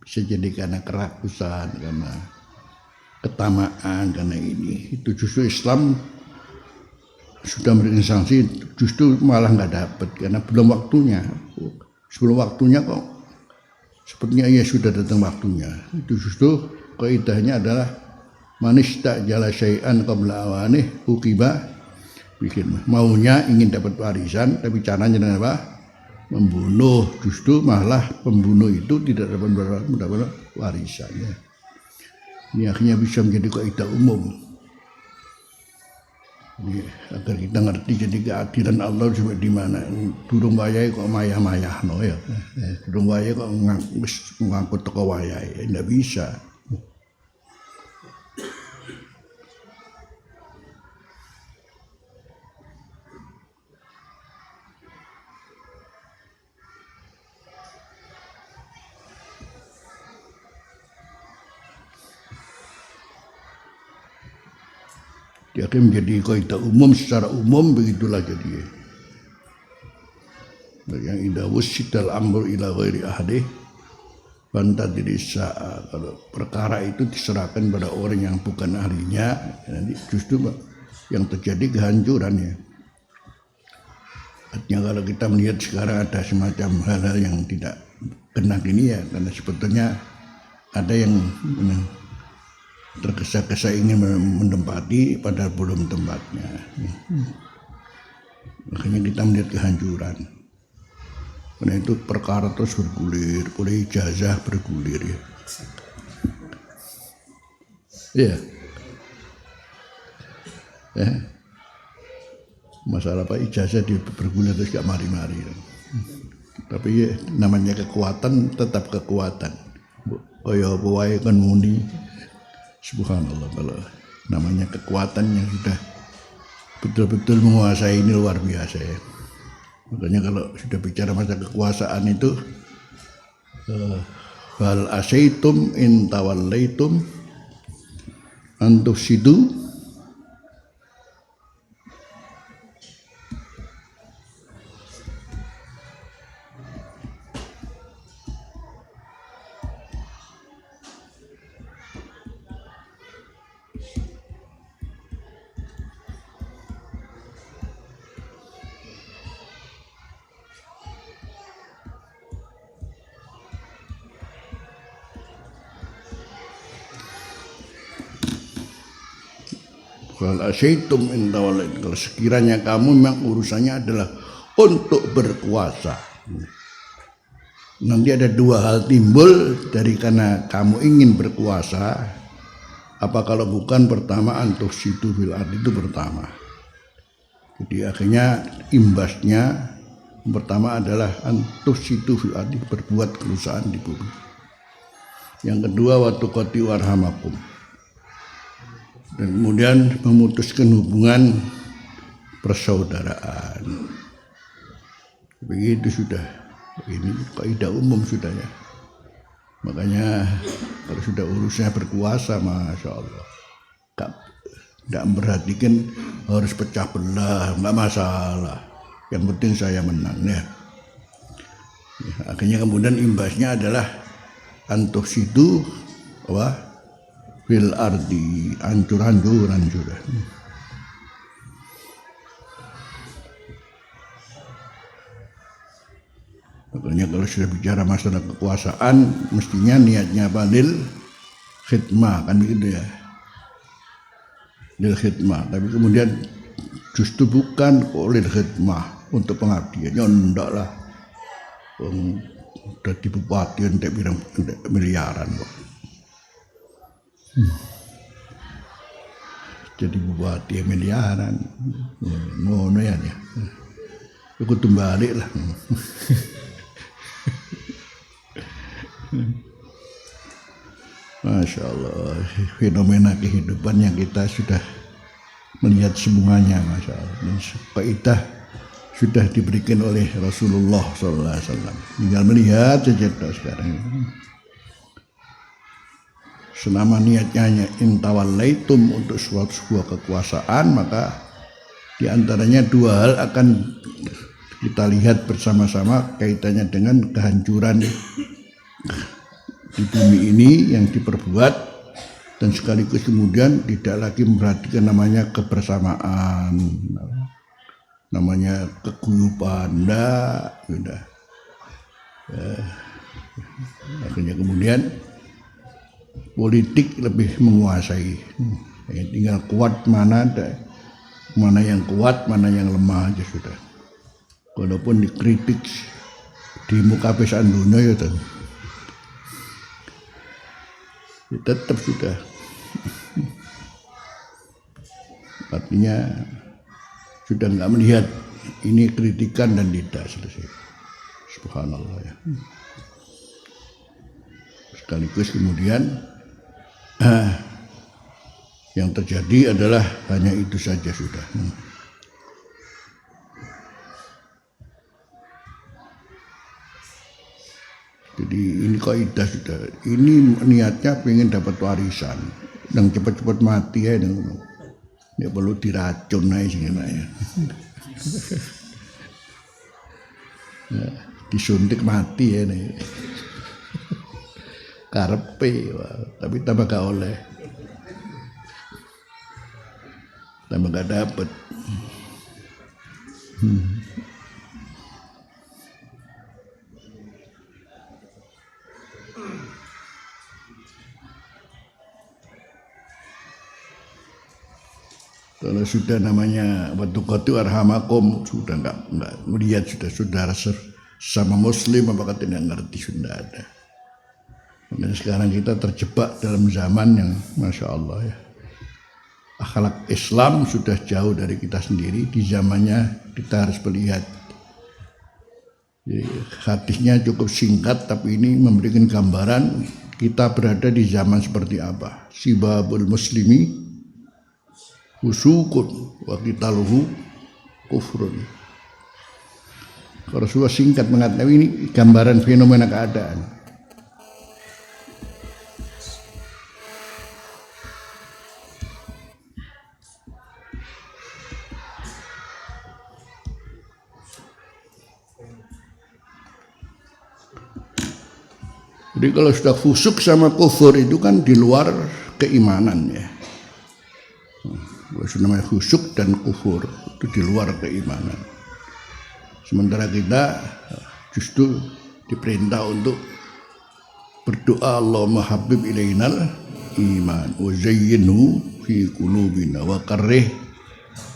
bisa jadi karena kerakusan, karena ketamaan, karena ini. Itu justru Islam sudah memberikan sanksi, justru malah nggak dapat karena belum waktunya. Sebelum waktunya kok sepertinya ya sudah datang waktunya. Itu justru kaidahnya adalah manista jala syai'an qabla awanih uqiba bikin. Maunya ingin dapat warisan tapi caranya dengan apa? Membunuh. Justru malah pembunuh itu tidak dapat warisannya. Ini akhirnya bisa menjadi kaidah umum. Jadi, agar kita ngerti jadi keadilan Allah sampai di mana. Durung wayahe kok mayah-mayahno ya. Durung wayahe kok ngangkut teko wayahe, ndak bisa. Dia akan menjadi kaidah umum secara umum, begitulah jadi. Yang indah wusidal amru ila ghairi ahli fantadiri sa'a. Kalau perkara itu diserahkan pada orang yang bukan ahlinya, nanti justru yang terjadi kehancurannya. Artinya kalau kita melihat sekarang ada semacam hal-hal yang tidak benar ini ya, karena sebetulnya ada yang tergesa-gesa ingin menempati padahal belum tempatnya. Makanya kita melihat kehancuran. Karena itu perkara terus bergulir, oleh ijazah bergulir ya. Iya. Masalah apa ijazah di bergulir terus gak mari-mari. Tapi ya, namanya kekuatan tetap kekuatan. Kaya apa wae kan muni. Subhanallah, kalau namanya kekuatan yang sudah betul-betul menguasai ini luar biasa ya. Makanya kalau sudah bicara masa kekuasaan itu hal asaitum in tawallaitum antufsidu Kalau asyaitum intawalain, kalau sekiranya kamu memang urusannya adalah untuk berkuasa, nanti ada dua hal timbul dari karena kamu ingin berkuasa. Apa kalau bukan pertama antufsidu fil ardi, itu pertama. Jadi akhirnya imbasnya pertama adalah antufsidu fil ardi, berbuat kerusakan di bumi. Yang kedua watuqati warhamakum, dan kemudian memutuskan hubungan persaudaraan. Begitu sudah, ini kaidah umum sudah ya. Makanya kalau sudah urusannya berkuasa, masya Allah, tidak memperhatikan harus pecah belah, nggak masalah. Yang penting saya menang ya. Akhirnya kemudian imbasnya adalah antufsidu apa? Fil ardi, hancur-hancuran sudah. Makanya kalau sudah bicara masalah kekuasaan, mestinya niatnya apa? Lil khidmah, kan begitu ya. Lil khidmah, tapi kemudian justru bukan lil khidmah untuk pengabdian. Ya enggak lah. Udah di bupati entek miliaran kok. Jadi bupati miliaran, ngono ya. Aku balik lah. Masya Allah, fenomena kehidupan yang kita sudah melihat semuanya, masya Allah. Dan kaidah sudah diberikan oleh Rasulullah SAW. Tinggal melihat saja sekarang. Selama niatnya hanya intawallaitum untuk suatu sebuah kekuasaan, maka diantaranya dua hal akan kita lihat bersama-sama kaitannya dengan kehancuran di bumi ini yang diperbuat, dan sekaligus kemudian tidak lagi memperhatikan namanya kebersamaan, namanya keguyuban, sudah. Akhirnya kemudian politik lebih menguasai. Tinggal kuat mana yang kuat, mana yang lemah aja sudah. Walaupun dikritik di muka pesan dunia ya tetap sudah. Artinya sudah nggak melihat ini kritikan dan tidak, selesai. Subhanallah ya. Sekaligus kemudian yang terjadi adalah hanya itu saja sudah. Jadi ini kaidah sudah. Ini niatnya pengen dapat warisan, dan cepat-cepat mati ya. Dia perlu diracun aja sih ya. Disuntik mati ya nih. Karepe, tapi tambah gak oleh, tambah gak dapet. Kalau sudah namanya watuqatu arhamakum, sudah nggak melihat sudah saudara sama muslim, apakah tidak ngerti, sudah ada. Dan sekarang kita terjebak dalam zaman yang masya Allah ya, akhlak Islam sudah jauh dari kita sendiri. Di zamannya kita harus melihat. Jadi, hadisnya cukup singkat, tapi ini memberikan gambaran kita berada di zaman seperti apa. Sibabul muslimi husukun wa qitaluhu kufrun. Rasulullah singkat mengatakan ini gambaran fenomena keadaan. Jadi kalau sudah fusuk sama kufur itu kan di luar keimanan ya. Itu namanya fusuk dan kufur, itu di luar keimanan. Sementara kita justru diperintah untuk berdoa, Allahumma habib ilainal iman wa zayyinhu fi qulubina wa karrih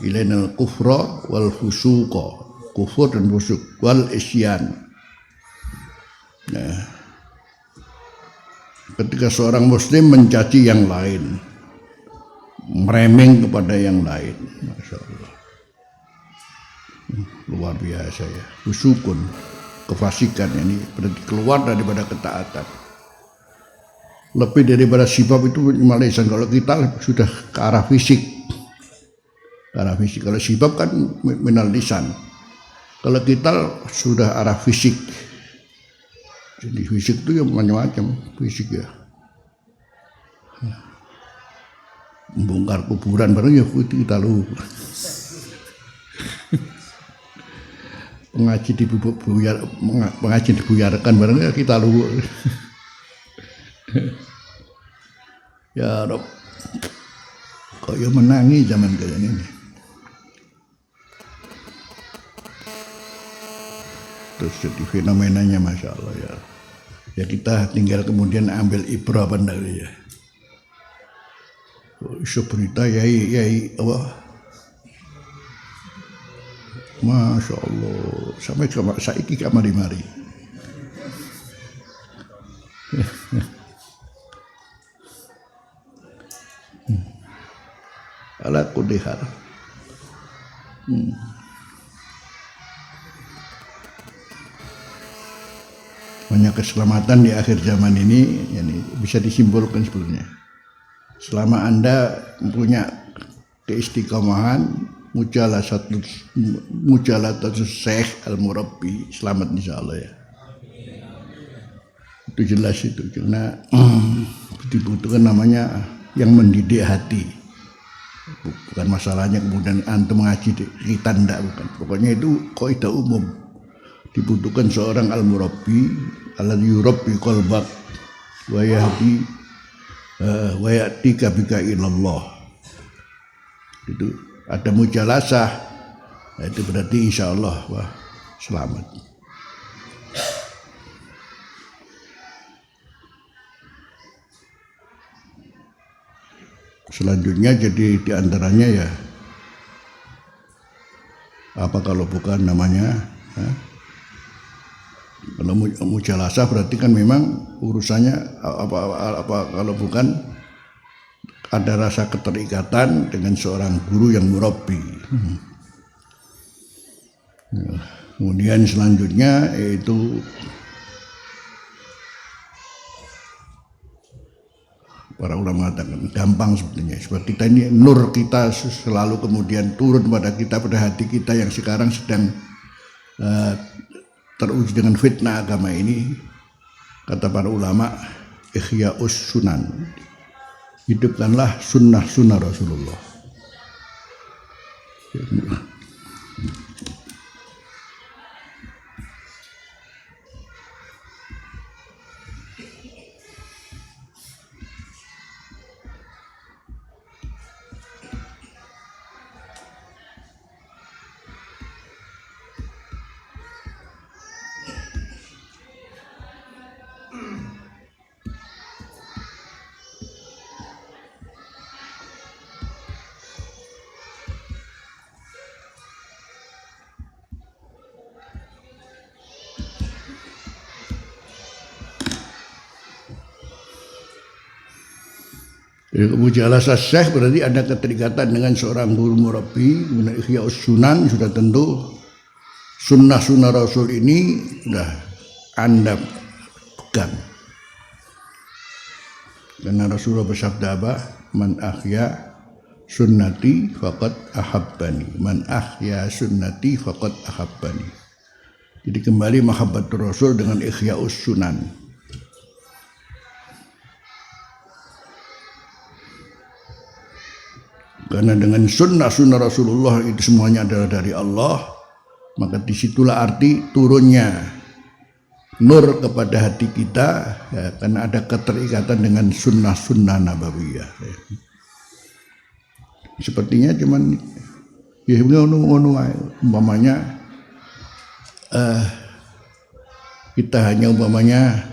ilainal kufra wal fusuqa, kufur dan fusuk, wal isyan. Nah, ketika seorang muslim mencaci yang lain, meremeng kepada yang lain, masya Allah, luar biasa ya. Fusukun, kefasikan, ini berarti keluar daripada ketaatan. Lebih daripada sibab itu malisan. Kalau kita sudah ke arah fisik, kalau sibab kan minal lisan, kalau kita sudah arah fisik. Jadi fisik itu ya macam-macam fisik ya. Membongkar kuburan bareng ya kita lu. Pengaji dibuyarkan bareng ya kita lu. Ya Rob, kok ya menangi zaman kayak ini. Terus jadi fenomenanya masya Allah ya. Ya kita tinggal kemudian ambil ibrah apa enggak ya. Isu berita yai apa? Masya Allah, sampai saiki kamari-mari. Ala kulli hal. Banyak keselamatan di akhir zaman ini, yani bisa disimbolkan sebelumnya. Selama Anda punya keistiqomahan, mujalatus Syekh Al-Murabbi, selamat insyaallah ya. Itu jelas itu, karena dibutuhkan namanya yang mendidik hati. Bukan masalahnya kemudian antum ngaji kita ndak, bukan. Pokoknya itu kaidah umum. Dibutuhkan seorang al-murabbi alladzi yurabbi qalbak wa yahdi wa ya'tika bika ilallah. Itu ada mujalasah, itu berarti insyaallah wah selamat. Selanjutnya jadi diantaranya ya apa kalau bukan namanya kalau mujalasah berarti kan memang urusannya apa kalau bukan ada rasa keterikatan dengan seorang guru yang murabbi. Kemudian selanjutnya yaitu para ulama mengatakan gampang sebetulnya. Sebab kita ini nur kita selalu kemudian turun pada kita, pada hati kita yang sekarang sedang teruji dengan fitnah agama ini. Kata para ulama, ihya'us sunan, hidupkanlah sunnah-sunnah Rasulullah. Mujalah syekh berarti ada keterikatan dengan seorang guru murabbi. Kemudian ihya'us sunan sudah tentu sunnah-sunnah Rasul ini sudah Anda pegang. Karena Rasulullah bersabda apa? Man ahya sunnati faqad ahabbani. Man ahya sunnati faqad ahabbani. Jadi kembali mahabbatur Rasul dengan ihya'us sunan. Karena dengan sunnah-sunnah Rasulullah itu semuanya adalah dari Allah, maka disitulah arti turunnya nur kepada hati kita, ya, karena ada keterikatan dengan sunnah-sunnah nabawiyah. Ya. Sepertinya cuman ya ngono-ngono umpamanya kita hanya umpamanya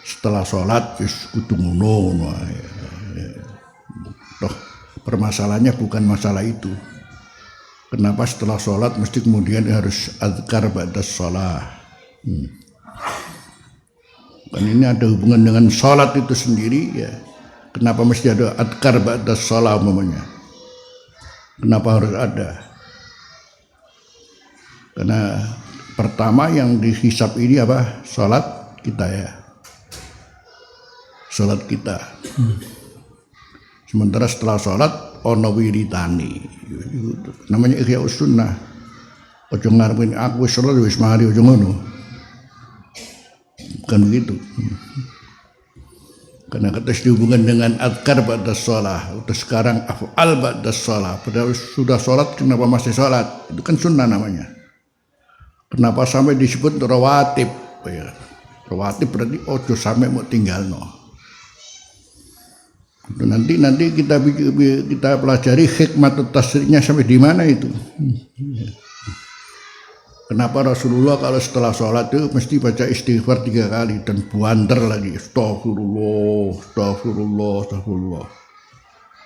setelah sholat wis kudu ngono. Toh permasalahannya bukan masalah itu. Kenapa setelah sholat mesti kemudian harus azkar ba'da sholat? Kan ini ada hubungan dengan sholat itu sendiri ya. Kenapa mesti ada azkar ba'da sholat umpamanya? Kenapa harus ada? Karena pertama yang dihisab ini apa? Sholat kita ya. Sholat kita. Sementara setelah sholat ono wiridani, namanya ihya'us sunnah. Ojo ngarepin aku wis sholat wis mari ojo ngono. Bukan begitu. Karena kata dihubungkan dengan adkar ba'da sholat. Udah sekarang af'al ba'da sholat. Padahal sudah sholat kenapa masih sholat? Itu kan sunnah namanya. Kenapa sampai disebut rawatib? Ya. Rawatib berarti ojo sampai mau tinggal no. Nanti kita pelajari hikmat tasrihnya sampai di mana itu. Kenapa Rasulullah kalau setelah sholat itu mesti baca istighfar 3 kali dan buanter lagi astagfirullah.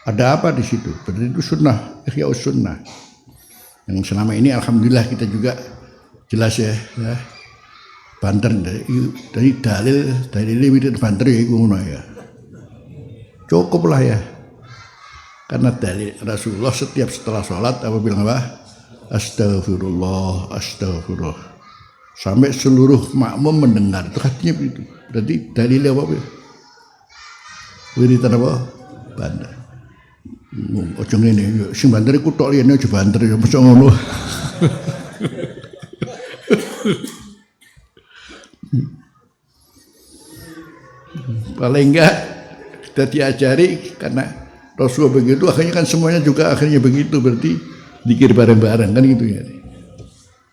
Ada apa di situ? Berarti itu sunnah, ihya'us sunnah. Yang selama ini alhamdulillah kita juga jelas ya banter dari dalil banter ya ngono ya. Cukuplah ya, karena dari Rasulullah setiap setelah sholat apa bilang apa? Astagfirullah, sampai seluruh makmum mendengar. Itu artinya begitu. Berarti dalilnya apa? Wiridan apa? Banter. Ojo ngene, sing banter iku tok liyane aja banter ya mesti ngono. Paling enggak kita diajari karena Rasulullah begitu, akhirnya kan semuanya juga akhirnya begitu, berarti zikir bareng-bareng kan gitu ya.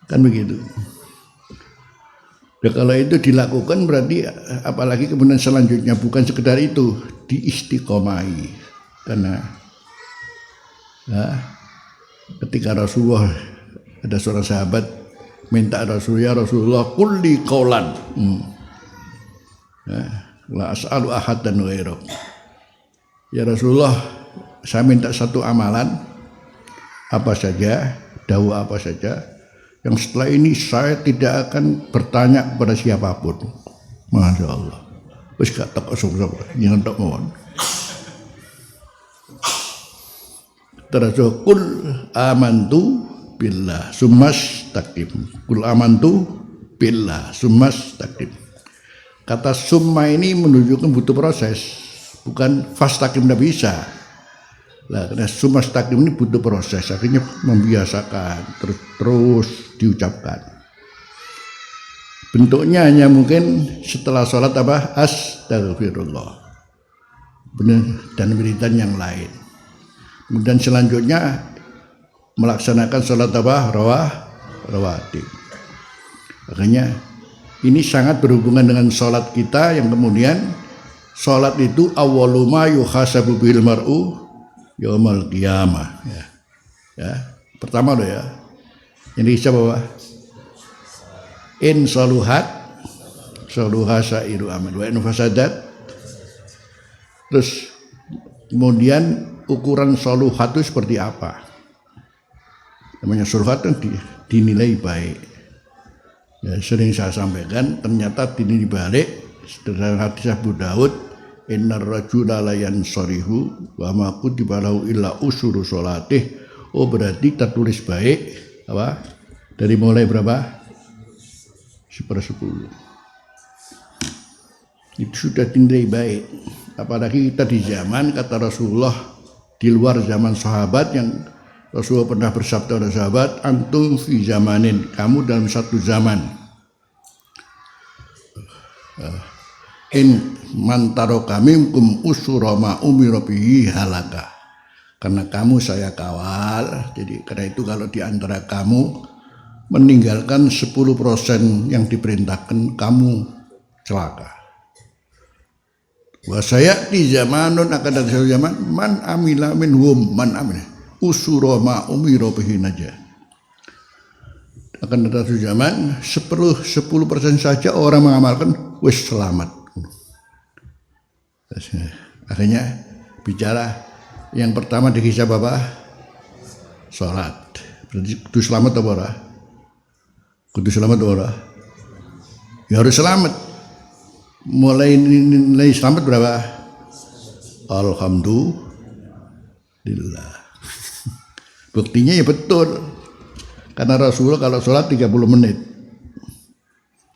Kan begitu. Dan kalau itu dilakukan berarti apalagi kemudian selanjutnya bukan sekedar itu, diistiqomai. Karena ketika Rasulullah ada seorang sahabat minta Rasulullah kulli qaulan. La as'alu ahadan ghairak. Ya Rasulullah, saya minta satu amalan apa saja, dawuh apa saja yang setelah ini saya tidak akan bertanya kepada siapapun. Masya Allah. Wis gak tok sok-sok jangan tok mawon. Terus kul amantu billah summastaqim. Qul amantu billah summastaqim. Kata summa ini menunjukkan butuh proses, bukan fastaqim tidak bisa. Nah, karena summastaqim ini butuh proses, akhirnya membiasakan terus diucapkan. Bentuknya hanya mungkin setelah sholat apa? Astagfirullah. Dan wiridan yang lain. Kemudian selanjutnya melaksanakan sholat apa? Rawatib. Makanya ini sangat berhubungan dengan sholat kita, yang kemudian sholat itu awwaluma yuhasabu bil mar'u yaumal qiyamah. Ya. Pertama loh ya. Ini siapa apa? In saluhat saluha sairu amal wa in fasadat. Terus kemudian ukuran saluhat itu seperti apa? Namanya saluhat kan dinilai baik. Ya, sering saya sampaikan, ternyata dinilai baik dalam hadis Abu Daud, innar rajula la yansarihu wa ma kutiba lahu illa usuru sholatih. Oh, berarti tertulis baik apa? Dari mulai berapa? 1/10. Itu sudah dinilai baik. Apalagi kita di zaman, kata Rasulullah, di luar zaman sahabat, yang Rasulullah pernah bersabda kepada sahabat, antum fi zamanin, kamu dalam satu zaman. In mantaro kami kum usura ma umira bihi halaka. Karena kamu saya kawal, jadi karena itu kalau di antara kamu meninggalkan 10% yang diperintahkan, kamu celaka. Wa sayati zamanun, akan datang satu zaman, man amila minhum man amila usura ma umira bihi najah. Akan datang satu zaman 10% saja orang mengamalkan wis selamat. Akhirnya bicara yang pertama dikisah apa? Salat. Berarti kudu selamat apa ora? Kudu selamat apa ora? Ya harus selamat. Mulai nilai selamat berapa? Alhamdulillah. Buktinya ya betul. Karena Rasulullah kalau sholat 30 menit.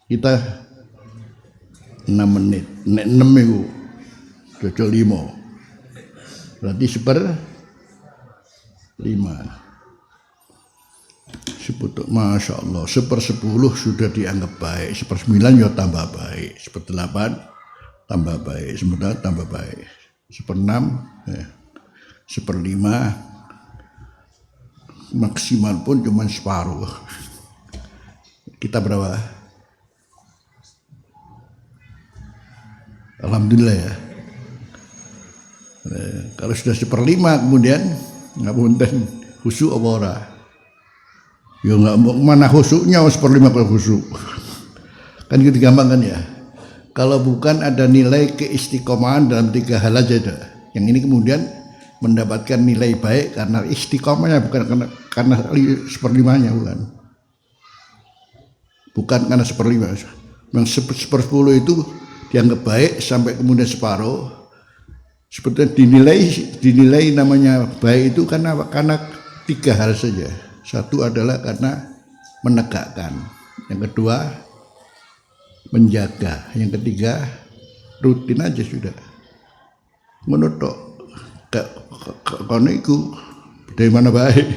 Kita 6 menit. Nek 6 itu cocok 5. Berarti 1/5. Masya Allah, 1/10 sudah dianggap baik, 1/9 ya tambah baik, 1/8 tambah baik, 1/9 tambah baik, 1/6 1/5 maksimal pun cuma separuh. Kita berapa? Alhamdulillah ya. Kalau sudah 1/5 kemudian ngapunten khusyuk apa ora? Ya nggak mau mana khusyuknya 1/5 kalau khusyuk. Kan gitu gampang kan ya. Kalau bukan ada nilai keistiqomahan dalam 3 hal aja dah. Yang ini kemudian mendapatkan nilai baik karena istiqomahnya, bukan karena 1/5-nya, bukan. Bukan karena 1/5. Yang 1/10 itu dianggap baik sampai kemudian separuh. Seperti dinilai namanya baik itu karena 3 hal saja. Satu adalah karena menegakkan, yang kedua menjaga, yang ketiga rutin aja sudah. Menutup kono iku dari mana baik.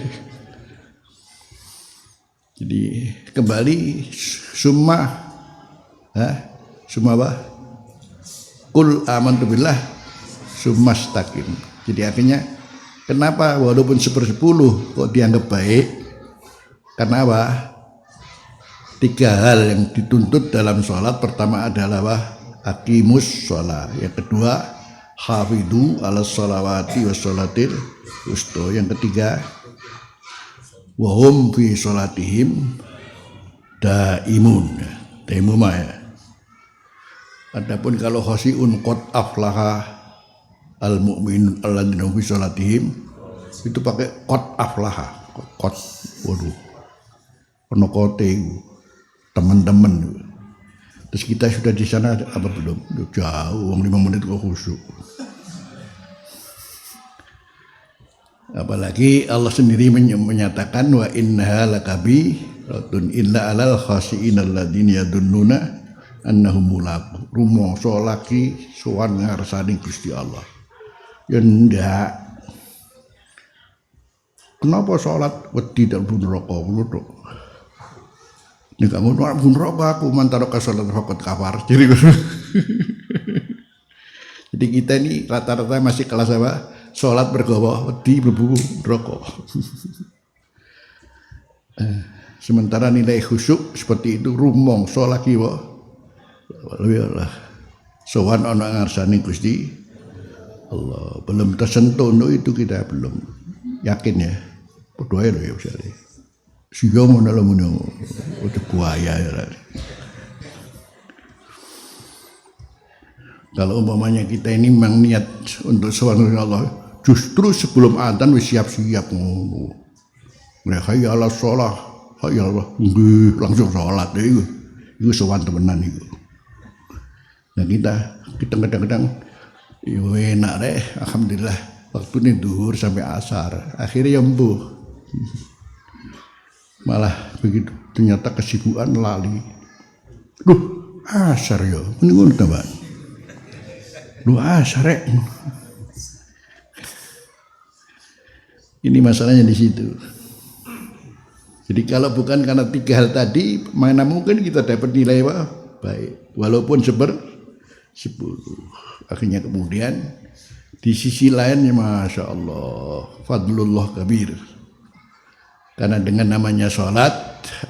Jadi kembali summa apa? Qul amantu billah summastaqim. Jadi akhirnya kenapa walaupun 1/10 kok dianggap baik? Karena apa? 3 hal yang dituntut dalam sholat. Pertama adalah aqimus sholat. Yang kedua hafidhu ala sholawati wa sholatil wusta. Yang ketiga wahum fi sholatihim daimun. Daimumah ya. Adapun kalau khasiun qad aflaha al mu'minun alladzina fi sholatihim, itu pakai qad aflaha. Qad, waduh. Penokote teman-teman. Terus kita sudah di sana apa belum? Jauh, 5 menit kok khusyuk. Apalagi Allah sendiri menyatakan wa innaha lakabiratun illa alal khasiin alladziina yadunnuna annahum mulaqu. Rumangsa lagi sowan ngarsane Gusti Allah. Ya ndak. Kenapa sholat wedi dan bun rokok tok? Nek kamu nak bun rokok aku mantaro ka sholat rokok kafar. Jadi kita ini rata-rata masih kelas apa? Sholat bergawa wedi mlebu rokok. Sementara nilai khusyuk seperti itu rumangsa lagi wae. Allah. Sowan ana ngarsane Gusti Allah. Belum tersentuh itu kita belum yakin ya. Padha ae lho ya misale. Siya ngono lho ngono. Udah buaya ya. Kalau umpamanya kita ini memang niat untuk sowan Allah, justru sebelum adzan wis siap-siap ngono. Nek hayya 'alas shalah, hayya nggih langsung salat iku. Iku sowan temenan iku. Nah kita kadang-kadang yo enak deh, alhamdulillah waktu ini duhur sampai asar, akhirnya embuh. Malah begitu ternyata kesibukan lali. Duh, asar yo, ini ngono tambah. Duh asar rek. Ini masalahnya di situ. Jadi kalau bukan karena 3 hal tadi, mana mungkin kita dapat nilai baik, walaupun 10. Akhirnya kemudian di sisi lainnya Masya Allah fadlullah kabir, karena dengan namanya sholat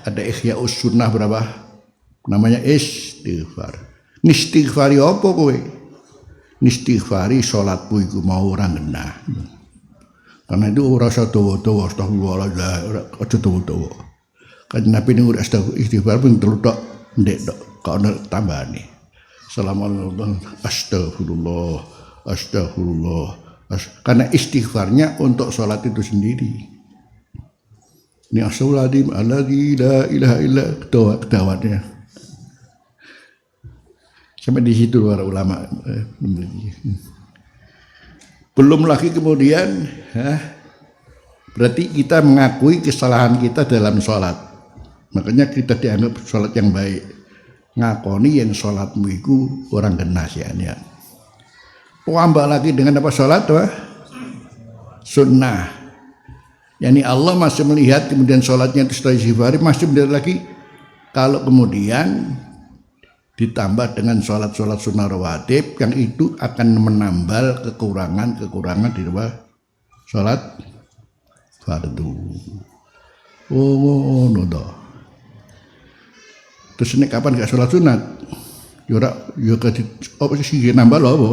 ada ihya'us sunnah berapa namanya istighfar. Nistighfari apa kowe? Nistighfari sholatku iku mau orang genah, karena itu ora usah dawa-dawa astagfirullahaladzim, aja dawa-dawa kan Nabi ini udah istighfar ping 3 tok ndek tok kok ana tambahane. Assalamualaikum, astagfirullah, astagfirullah. Karena istighfarnya untuk sholat itu sendiri. Ini astagfirullahaladzim, alladzi la ilaha illa kedawatnya. Sampai di situ para ulama. Belum lagi kemudian, berarti kita mengakui kesalahan kita dalam sholat. Makanya kita dianggap sholat yang baik. Ngakoni yang sholatmu itu orang genas ya. Tambah lagi dengan apa sholat sunnah. Yani Allah masih melihat kemudian sholatnya itu setelah istighfar, masih melihat lagi kalau kemudian ditambah dengan sholat-sholat sunnah rawatib yang itu akan menambal kekurangan di sholat fardu. Oh no dah. Terus ini kapan gak sholat sunat? Yura apa sih nambah loh apa?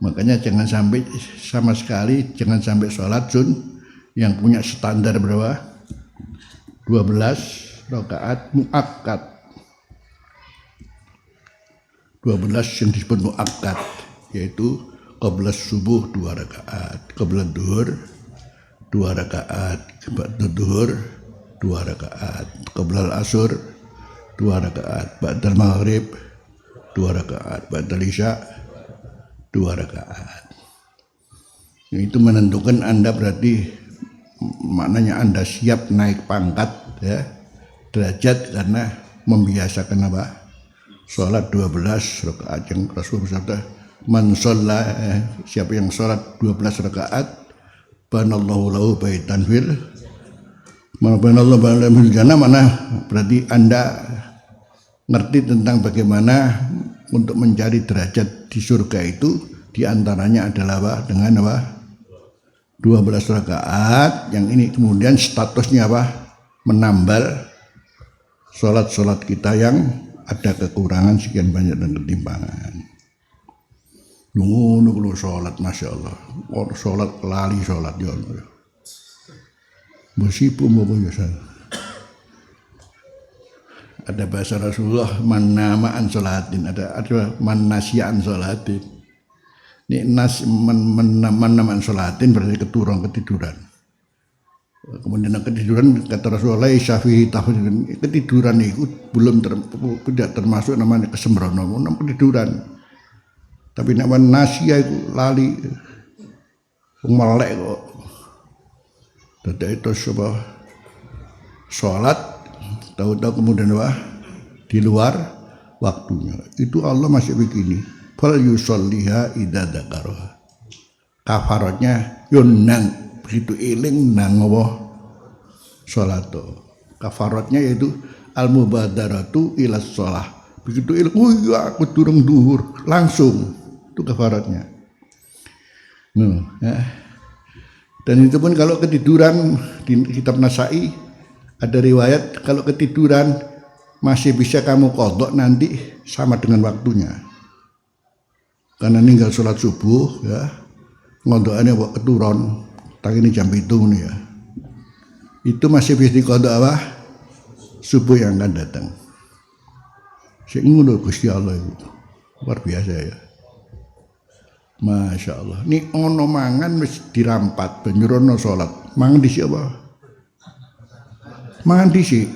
Makanya jangan sampai sama sekali jangan sampai sholat sun yang punya standar berapa? 12 rakaat muakkad. 12 yang disebut muakkad yaitu qabla subuh 2 rakaat, qabla duhur 2 rakaat, ba'da duhur 2 rakaat, qabla al-asr 2 rakaat, ba'dal maghrib 2 rakaat, ba'dal isya 2 rakaat. Itu menentukan Anda berarti maknanya Anda siap naik pangkat ya, derajat karena membiasakan apa? Salat 12 rakaat yang Rasul bersabda, man shalla siapa yang salat 12 rakaat banallahu lahu baitan fil Allah jannah. Mana berarti Anda ngerti tentang bagaimana untuk mencari derajat di surga itu diantaranya adalah apa? Dengan apa? 12 rakaat yang ini kemudian statusnya apa? Menambal sholat-sholat kita yang ada kekurangan sekian banyak dan ketimpangan. Nunggu sholat Masya Allah. Sholat lali sholat ya. Meskipun mau biasa. Ada bahasa Rasulullah man nama an sholatin, ada man nasya an sholatin. Ini man nama an sholatin berarti ketiduran. Kemudian ketiduran kata Rasulullah syafi'i tahfidz, ketiduran itu belum tidak termasuk namanya kesembrono, namanya ketiduran. Tapi nama nasya itu lali. melek kok. Dadak itu sebab sholat tahu-tahu kemudian di luar waktunya. Itu Allah masih begini. Fal yusolliha idza dzakaraha. Kafaratnya nang begitu eling nang apa salat. Kafaratnya yaitu al mubadaratu ila shalah. Begitu eling, oh iya aku durung duhur, langsung itu kafaratnya. Dan itu pun kalau ketiduran di kitab Nasai ada riwayat kalau ketiduran masih bisa kamu qadha nanti sama dengan waktunya. Karena ninggal sholat subuh ya, ngodokane kok keturun, tak ini jam 7 nih ya. Itu masih bisa diqadha apa? Subuh yang akan datang. Sing ngono Gusti Allah itu. Luar biasa ya. Masya Allah. Ini ono mangan wis dirampat banjur ono sholat. Mangan dhisik apa? Mangan dhisik.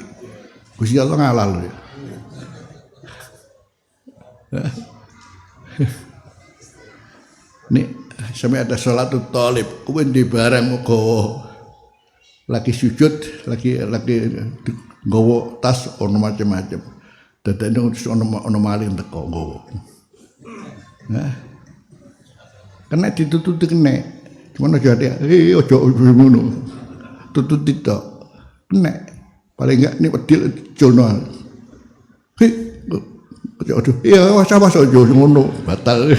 Gusti Allah ngalal ya. Nih sampai ada sholatul thalib, kuwi di barang gowo. Lagi sujud, lagi gowo tas ono macam-macam. Dadak ono maling teko gowo. Nah. Kena ditututi kena. Cuman aja ada, ojo ngono. Tututi tok. Kena. Paling enggak ini pedil jono. Ojo. Iya, sama ojo ngono, batal.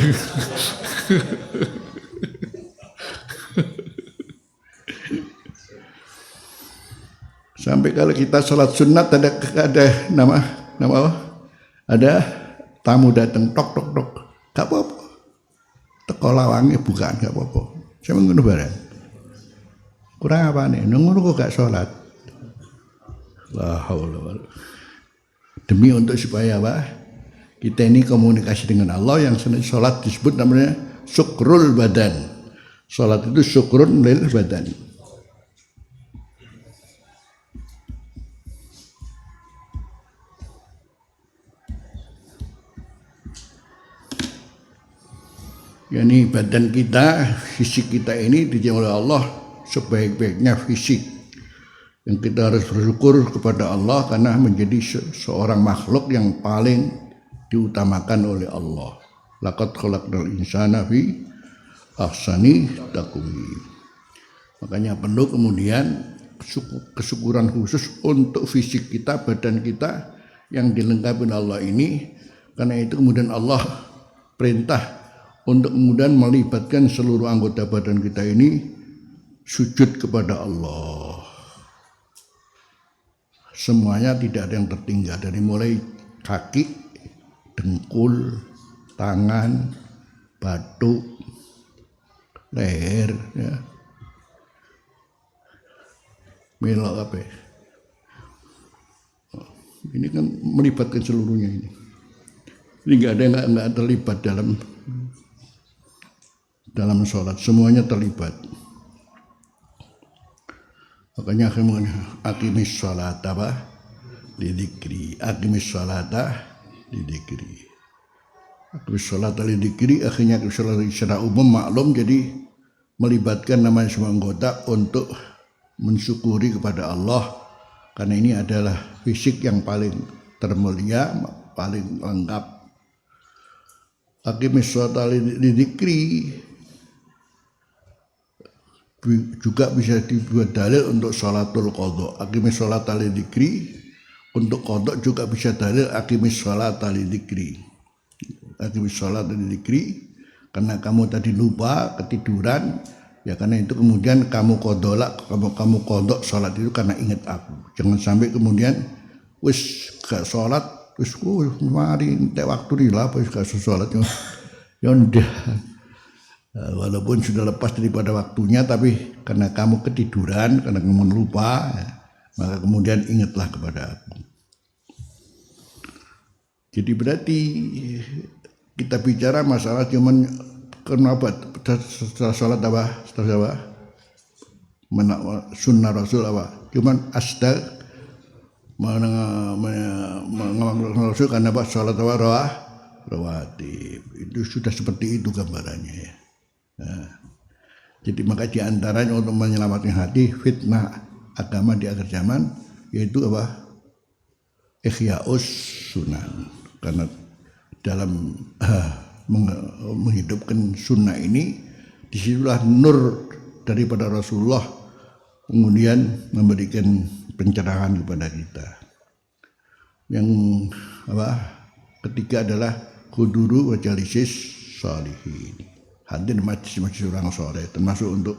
Sampai kalau kita sholat sunat ada nama apa? Ada tamu datang tok. Gak apa-apa. Teko lawange bukaan gak apa-apa. Saya ngono bareng. Kurang apa nih? Ngono kok gak sholat. La haula. Demi untuk supaya apa? Kita ini komunikasi dengan Allah yang sholat disebut namanya syukrul badan. Sholat itu syukrun lil badan. Yani badan kita, fisik kita ini dijaga oleh Allah sebaik-baiknya fisik. Yang kita harus bersyukur kepada Allah karena menjadi seorang makhluk yang paling diutamakan oleh Allah. Laqad khalaqnal insana fi ahsani taqwim. Makanya perlu kemudian kesyukuran khusus untuk fisik kita, badan kita yang dilengkapi Allah ini. Karena itu kemudian Allah perintah untuk kemudian melibatkan seluruh anggota badan kita ini sujud kepada Allah. Semuanya tidak ada yang tertinggal, dari mulai kaki, dengkul, tangan, batuk, leher, ya. Melok apa? Ini kan melibatkan seluruhnya ini. Ini nggak ada yang nggak terlibat dalam sholat, semuanya terlibat. Makanya akhirnya aqimis sholat apa? Lidzikri. Aqimis sholata lidzikri. Aqimis sholata lidzikri, akhirnya sholat secara umum maklum, jadi melibatkan namanya semua anggota untuk mensyukuri kepada Allah, karena ini adalah fisik yang paling termulia, paling lengkap. Aqimis sholata lidzikri juga bisa dibuat dalil untuk sholatul qadha. Aqimis sholata lidzikri, untuk qadha juga bisa dalil aqimis sholata lidzikri. Aqimis sholata lidzikri, karena kamu tadi lupa, ketiduran, ya karena itu kemudian kamu qadha, kamu qadha sholat itu karena ingat aku. Jangan sampai kemudian wis gak sholat, wis mari entek waktu nih lah, wis gak sholat ya udah. Walaupun sudah lepas daripada waktunya, tapi karena kamu ketiduran, karena kamu lupa, maka kemudian ingatlah kepada aku. Jadi berarti kita bicara masalah cuman kenapa setelah sholat apa? Setelah apa? Sunnah Rasul apa? Cuman asdaq mengamalkan Rasul karena apa? Sholat apa? Rawatib. Itu sudah seperti itu gambarannya ya. Nah, Jadi maka diantaranya untuk menyelamatkan hati fitnah agama di akhir zaman yaitu apa? Ihya'us sunan. Karena dalam menghidupkan sunnah ini disitulah nur daripada Rasulullah kemudian memberikan pencerahan kepada kita. Yang ketiga adalah huduru majalisis sholihin, hadir majlis orang soleh, termasuk untuk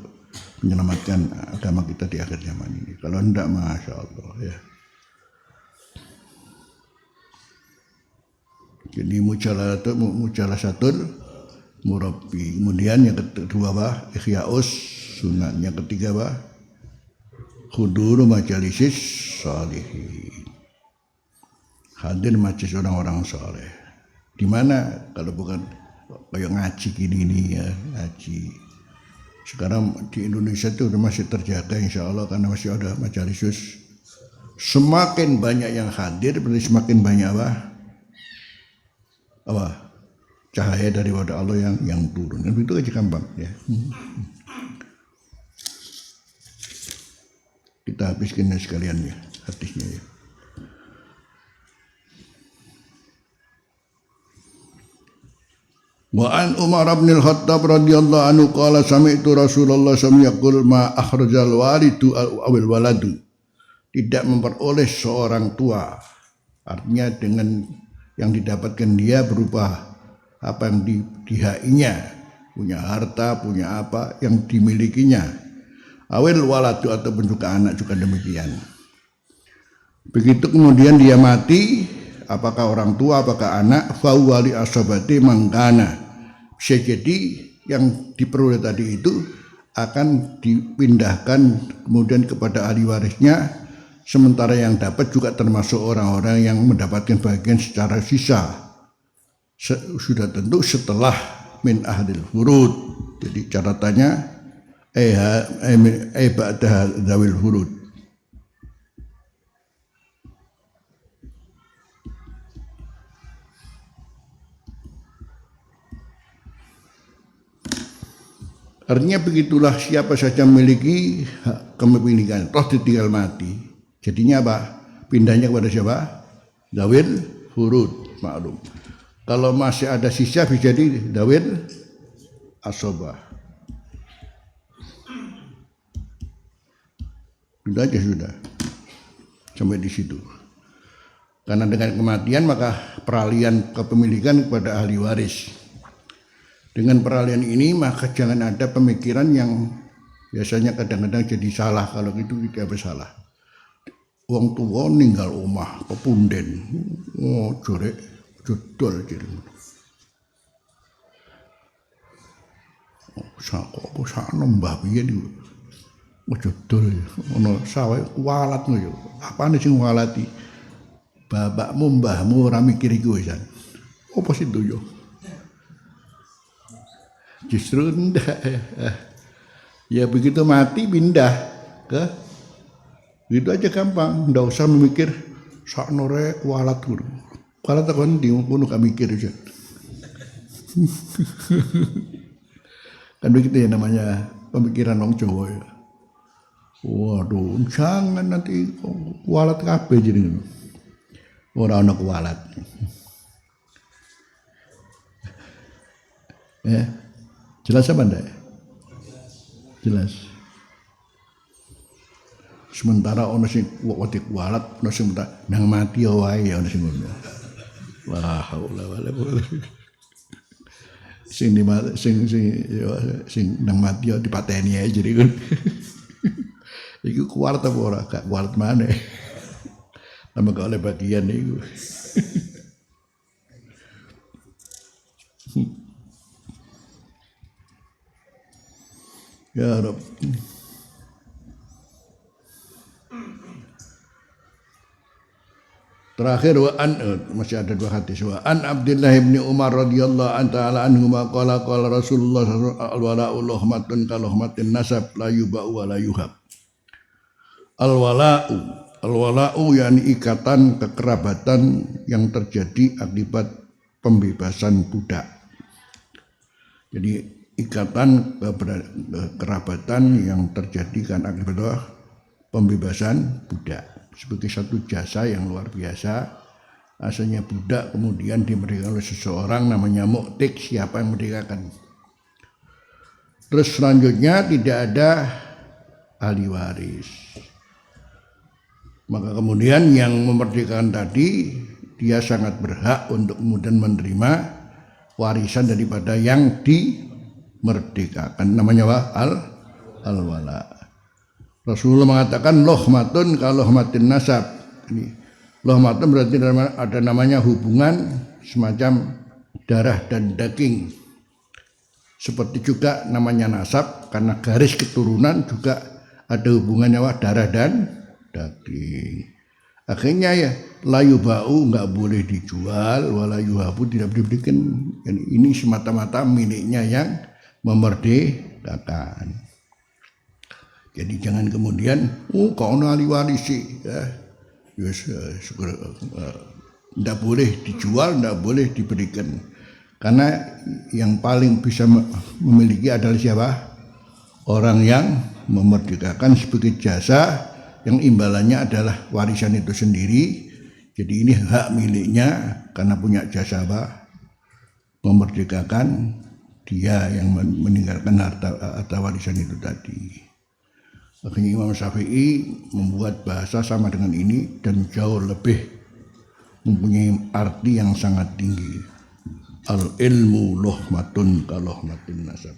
menyelamatkan agama kita di akhir zaman ini. Kalau tidak, masya Allah ya. Jadi mujalasatul murabbi. Kemudian yang kedua ihya'us sunan. Yang ketiga huduru majalisis sholihin, hadir majlis orang-orang soleh. Di mana kalau bukan kayak ngaji gini ya, ngaji. Sekarang di Indonesia itu masih terjaga insya Allah karena masih ada majalisus. Semakin banyak yang hadir berarti semakin banyak cahaya daripada Allah yang turun. Itu aja gampang ya. Kita habiskan sekalian ya hadisnya ya. Wa an Umar bin Al-Khattab radhiyallahu anhu qala sami'tu Rasulullah yaqul ma akhrajal walidu awil waladu. Tidak memperoleh seorang tua, artinya dengan yang didapatkan dia berupa apa yang dihainya, punya harta, punya apa yang dimilikinya. Awil waladu ataupun juga anak juga demikian. Begitu kemudian dia mati, apakah orang tua, apakah anak, fawwali asabati mangkana. Bisa jadi yang diperoleh tadi itu akan dipindahkan kemudian kepada ahli warisnya, sementara yang dapat juga termasuk orang-orang yang mendapatkan bagian secara sisa. Sudah tentu setelah min ahlil furud. Jadi catatannya ba'da dzawil furud. Artinya begitulah, siapa saja memiliki hak kepemilikan, toh ditinggal mati. Jadinya apa? Pindahnya kepada siapa? Dzawil furud, maklum. Kalau masih ada sisa bisa jadi dzawil asobah. Sudah aja sudah. Sampai di situ. Karena dengan kematian maka peralihan kepemilikan kepada ahli waris. Dengan peralihan ini maka jangan ada pemikiran yang biasanya kadang-kadang jadi salah. Kalau itu tidak bersalah. Wong tua ninggal omah pepunden, jorek jodol jadi. Apa sakno mbah piye niku? Jodol ono sawe kualat ngono. Apane sing kualati? Bapakmu mbahmu ora mikir iku wisan. Apa sih itu yo? Justru enggak. Ya begitu mati pindah ke itu aja gampang, ndak usah memikir sakno rek kualat kudu. Kualat takon ndi ngono gak mikir aja. Kan begitu ya namanya pemikiran orang Jawa ya. Waduh, jangan nanti kualat kabeh jadi ngono. Ora ana kualat. Ya. Jelas apa ndak? Jelas. Sementara ono sing wedi kualat, ono sing nang mati wae ono sing ngono. La haula wala quwwata. Sing nang mati dipateni ae jadi ngono. Iku kualat apa ora? Gak kualat maneh. Nama gak oleh bagian iku. Ya Rabb. Terakhir masih ada dua hadis. An Abdullah bin Umar radhiyallahu anhu qala qala Rasulullah al-wala'u lahmatun kalahmatin nasab la yuba'u wa la yuhab. Al-wala'u yakni ikatan kekerabatan yang terjadi akibat pembebasan budak. Jadi ikatan kerabatan yang terjadi kan akibat pembebasan budak sebagai satu jasa yang luar biasa. Asalnya budak kemudian dimerdekakan oleh seseorang namanya mu'tik, siapa yang merdekakan. Terus selanjutnya tidak ada ahli waris. Maka kemudian yang memerdekakan tadi dia sangat berhak untuk kemudian menerima warisan daripada yang dimerdekakan. Namanya apa? Al-wala. Rasulullah mengatakan lohmatun kalohmatin nasab. Ini lohmatun berarti ada namanya hubungan semacam darah dan daging. Seperti juga namanya nasab karena garis keturunan juga ada hubungannya darah dan daging. Akhirnya ya layu bau nggak boleh dijual, walayu habu tidak diberikan. Ini semata-mata miliknya yang memerdekakan. Jadi jangan kemudian kau ahli warisi ya. Tidak boleh dijual, tidak boleh diberikan. Karena yang paling bisa memiliki adalah siapa? Orang yang memerdekakan sebagai jasa yang imbalannya adalah warisan itu sendiri. Jadi ini hak miliknya karena punya jasa apa? Memerdekakan dia yang meninggalkan harta warisan itu tadi. Akhirnya Imam Syafi'i membuat bahasa sama dengan ini dan jauh lebih mempunyai arti yang sangat tinggi. Al-ilmu lohmatun kalohmatin nasab.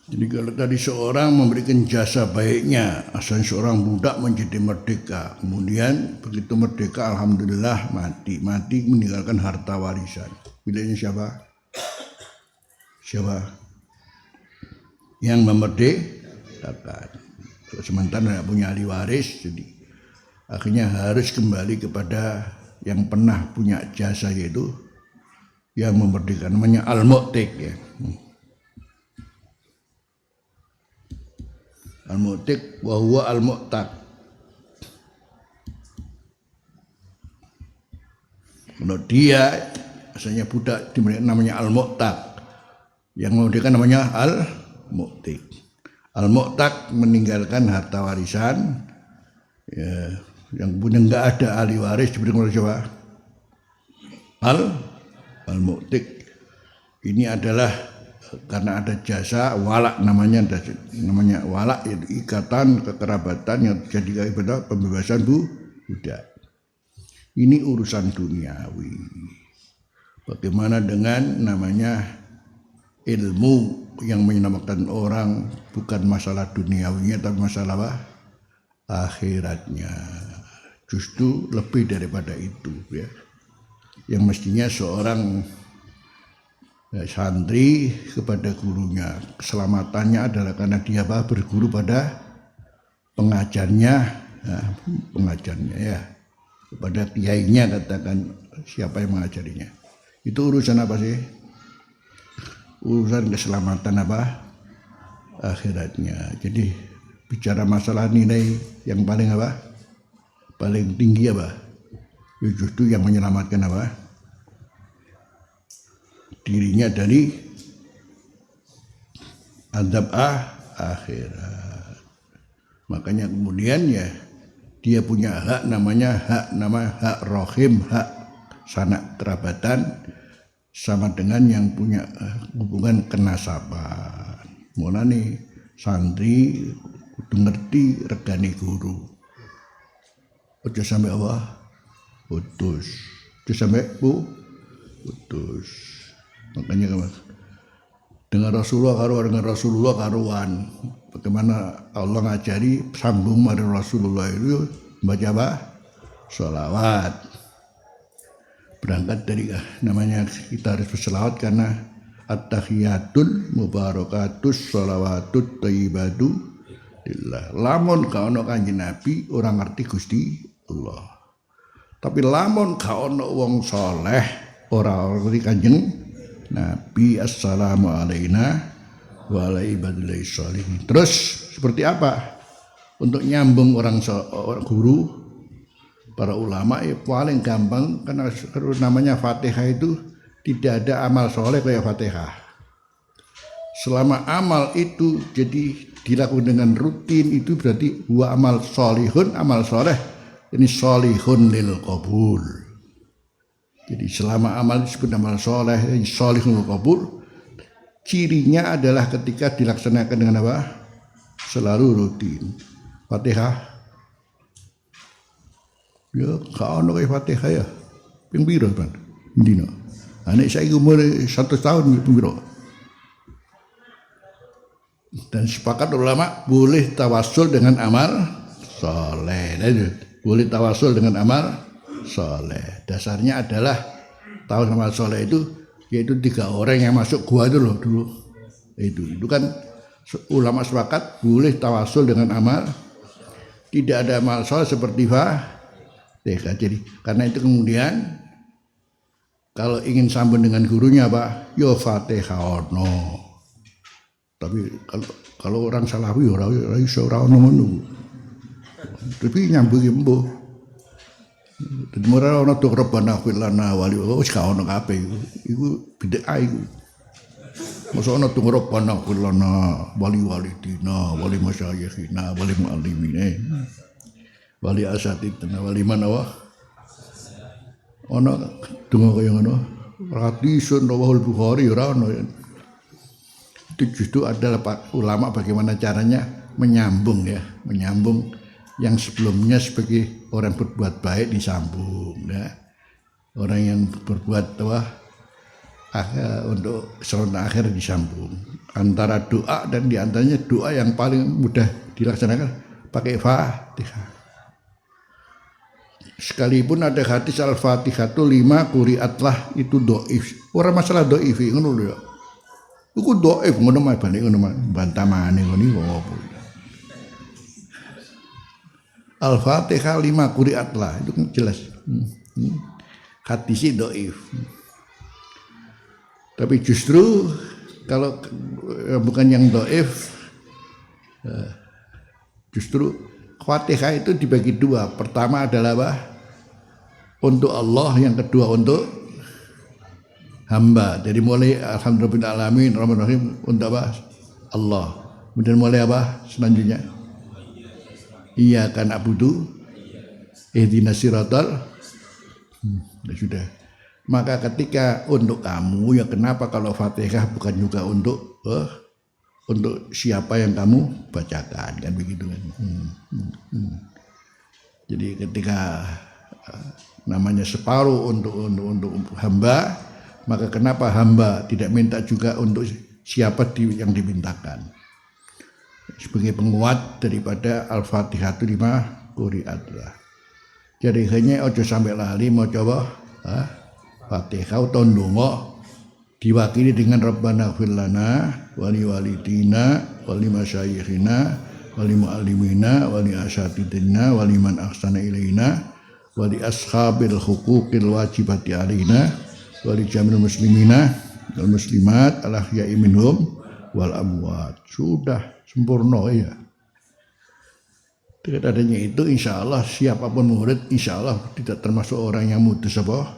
Jadi kalau tadi seorang memberikan jasa baiknya, asal seorang budak menjadi merdeka, kemudian begitu merdeka alhamdulillah mati meninggalkan harta warisan. Miliknya siapa? Siapa? Yang memerdekakan. Sementara tidak punya ahli waris, jadi akhirnya harus kembali kepada yang pernah punya jasa, yaitu yang memerdekakan, namanya al-mu'tik ya. Al-mu'tik wa huwa al-mu'tak. Menurut dia asalnya budak namanya al-mu'tak. Yang memerdekakan namanya al-mu'tik. Al-mu'tak meninggalkan harta warisan ya, yang punya enggak ada ahli waris diberikan oleh siapa? Al-mu'tik. Ini adalah karena ada jasa walak, namanya walak, yaitu ikatan kekerabatan yang terjadi akibat pembebasan budak. Ini urusan duniawi. Bagaimana dengan namanya ilmu yang menyelamatkan orang, bukan masalah duniawinya tapi masalah apa? Akhiratnya. Justru lebih daripada itu ya. Yang mestinya seorang santri kepada gurunya, keselamatannya adalah karena dia berguru pada pengajarnya ya, kepada kiainya, katakan siapa yang mengajarinya. Itu urusan apa sih? Urusan keselamatan apa? Akhiratnya. Jadi bicara masalah nilai yang paling apa? Paling tinggi apa? Justru yang menyelamatkan apa? Dirinya dari azab akhirat. Makanya kemudian ya dia punya hak, namanya hak rohim, hak sanak kerabatan, sama dengan yang punya hubungan kenasaban. Mulane santri kudu ngerti regane guru. Ojo sampai apa? Putus. Ojo sampai putus. Makanya dengan Rasulullah karuan. Bagaimana Allah ngajari sambung mari Rasulullah itu baca apa? Sholawat. Berangkat dari namanya kita harus berselawat karena at-tahiyatul mubarakatus sholawatut thayyibatu lillah. Lamun ka ono Kanjeng Nabi orang ngerti Gusti Allah. Tapi lamun gak ono wong soleh ora ngerti Kanjeng Nabi assalamu alaina wa ala ibadillahi sholihin. Terus seperti apa untuk nyambung orang guru para ulama ya paling gampang karena namanya Fatihah itu tidak ada amal soleh kayak Fatihah. Selama amal itu jadi dilakukan dengan rutin itu berarti huwa amal solihun, amal soleh ini solihun lil qabul. Jadi selama amal disebut amal soleh, ini solihun lil qabul. Cirinya adalah ketika dilaksanakan dengan apa? Selalu rutin. Fatihah. Ya, gak ono kayak Fatihah ya. Ping piro, Bang? Dino. Anak saya umur 1 tahun ping piro. Dan sepakat ulama boleh tawasul dengan amal soleh. Boleh tawasul dengan amal soleh. Dasarnya adalah tahu amal soleh itu yaitu 3 orang yang masuk gua itu loh dulu. Itu kan ulama sepakat boleh tawasul dengan amal. Tidak ada amal soleh seperti Fatihah. Jadi karena itu kemudian kalau ingin sambung dengan gurunya Pak, yo Fatihah ono. Tapi kalau orang Salafi ora iso ora ono ngono. Tapi nyambungi mbuh. Dadi ora ono tok Rabbana fil lana wali wis gak ono kabeh iku. Iku bid'ah iku. Mosok ono tok Rabbana fil lana wali walidina wali masyayikhina wali muallimina. Wali asatidna wali manawah. Ono donga kaya ngono. Hadisun rawahul Bukhari ora ono. Itu justru adalah ulama bagaimana caranya menyambung yang sebelumnya sebagai orang berbuat baik disambung ya. Orang yang berbuat untuk seronok akhir disambung antara doa dan diantaranya doa yang paling mudah dilaksanakan pakai Fatihah. Sekalipun ada hadis Al-Fatihah itu 5 quri'atlah itu dhaif. Ora masalah dhaif ngono lho ya. Iku dhaif ngono mah balik ngono mah bantamane ngono iki opo. Al-Fatihah 5 quri'atlah itu kan jelas. Hadis dhaif. Tapi justru kalau bukan yang dhaif justru Fatihah itu dibagi 2. Pertama adalah apa? Untuk Allah, yang kedua untuk hamba. Jadi mulai alhamdulillah alamin rahmanir untuk apa? Allah. Kemudian mulai apa? Selanjutnya iyyaka na'budu ihdinas siratal sudah. Maka ketika untuk kamu ya kenapa kalau Fatihah bukan juga untuk siapa yang kamu bacakan kan begitu kan. Jadi ketika namanya separuh untuk hamba, maka kenapa hamba tidak minta juga untuk siapa yang dimintakan sebagai penguat daripada Al-Fatihah itu 5 quri'at lah. Jadi hanya ojo sampai lali mau coba Fatihah atau ndonga diwakili dengan Rabbana fil lana wali walidina wali masyayikhina wali muallimina wali asatidina wali man ahsana ilaina wali ashabil huquqil wajibati alaina wali jamil muslimina wal muslimat al ahya'i minhum wal amwat. Sudah sempurna ya. Dengan adanya itu insyaallah siapapun murid insyaallah tidak termasuk orang yang mutus apa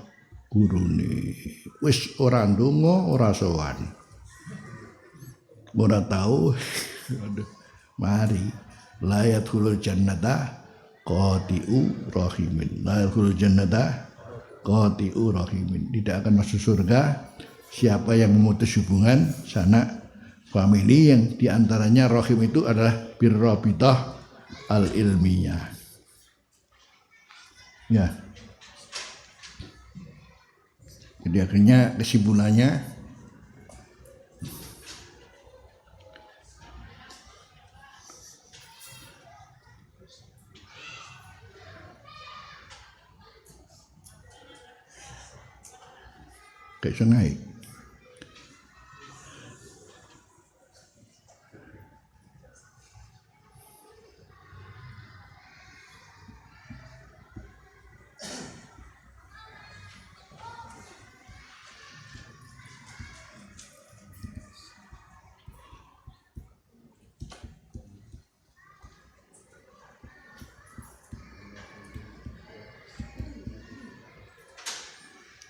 guru nih. Wis ora ndonga ora sowan. Ora tahu. Aduh. Mari la yadkhulul jannata qati'u rahimin. La yadkhulul jannata qati'u rahimin. Tidak akan masuk surga siapa yang memutus hubungan sanak famili yang diantaranya rahim itu adalah birrabitah al-ilmiyah. Ya. Jadi akhirnya kesimpulannya kayak naik.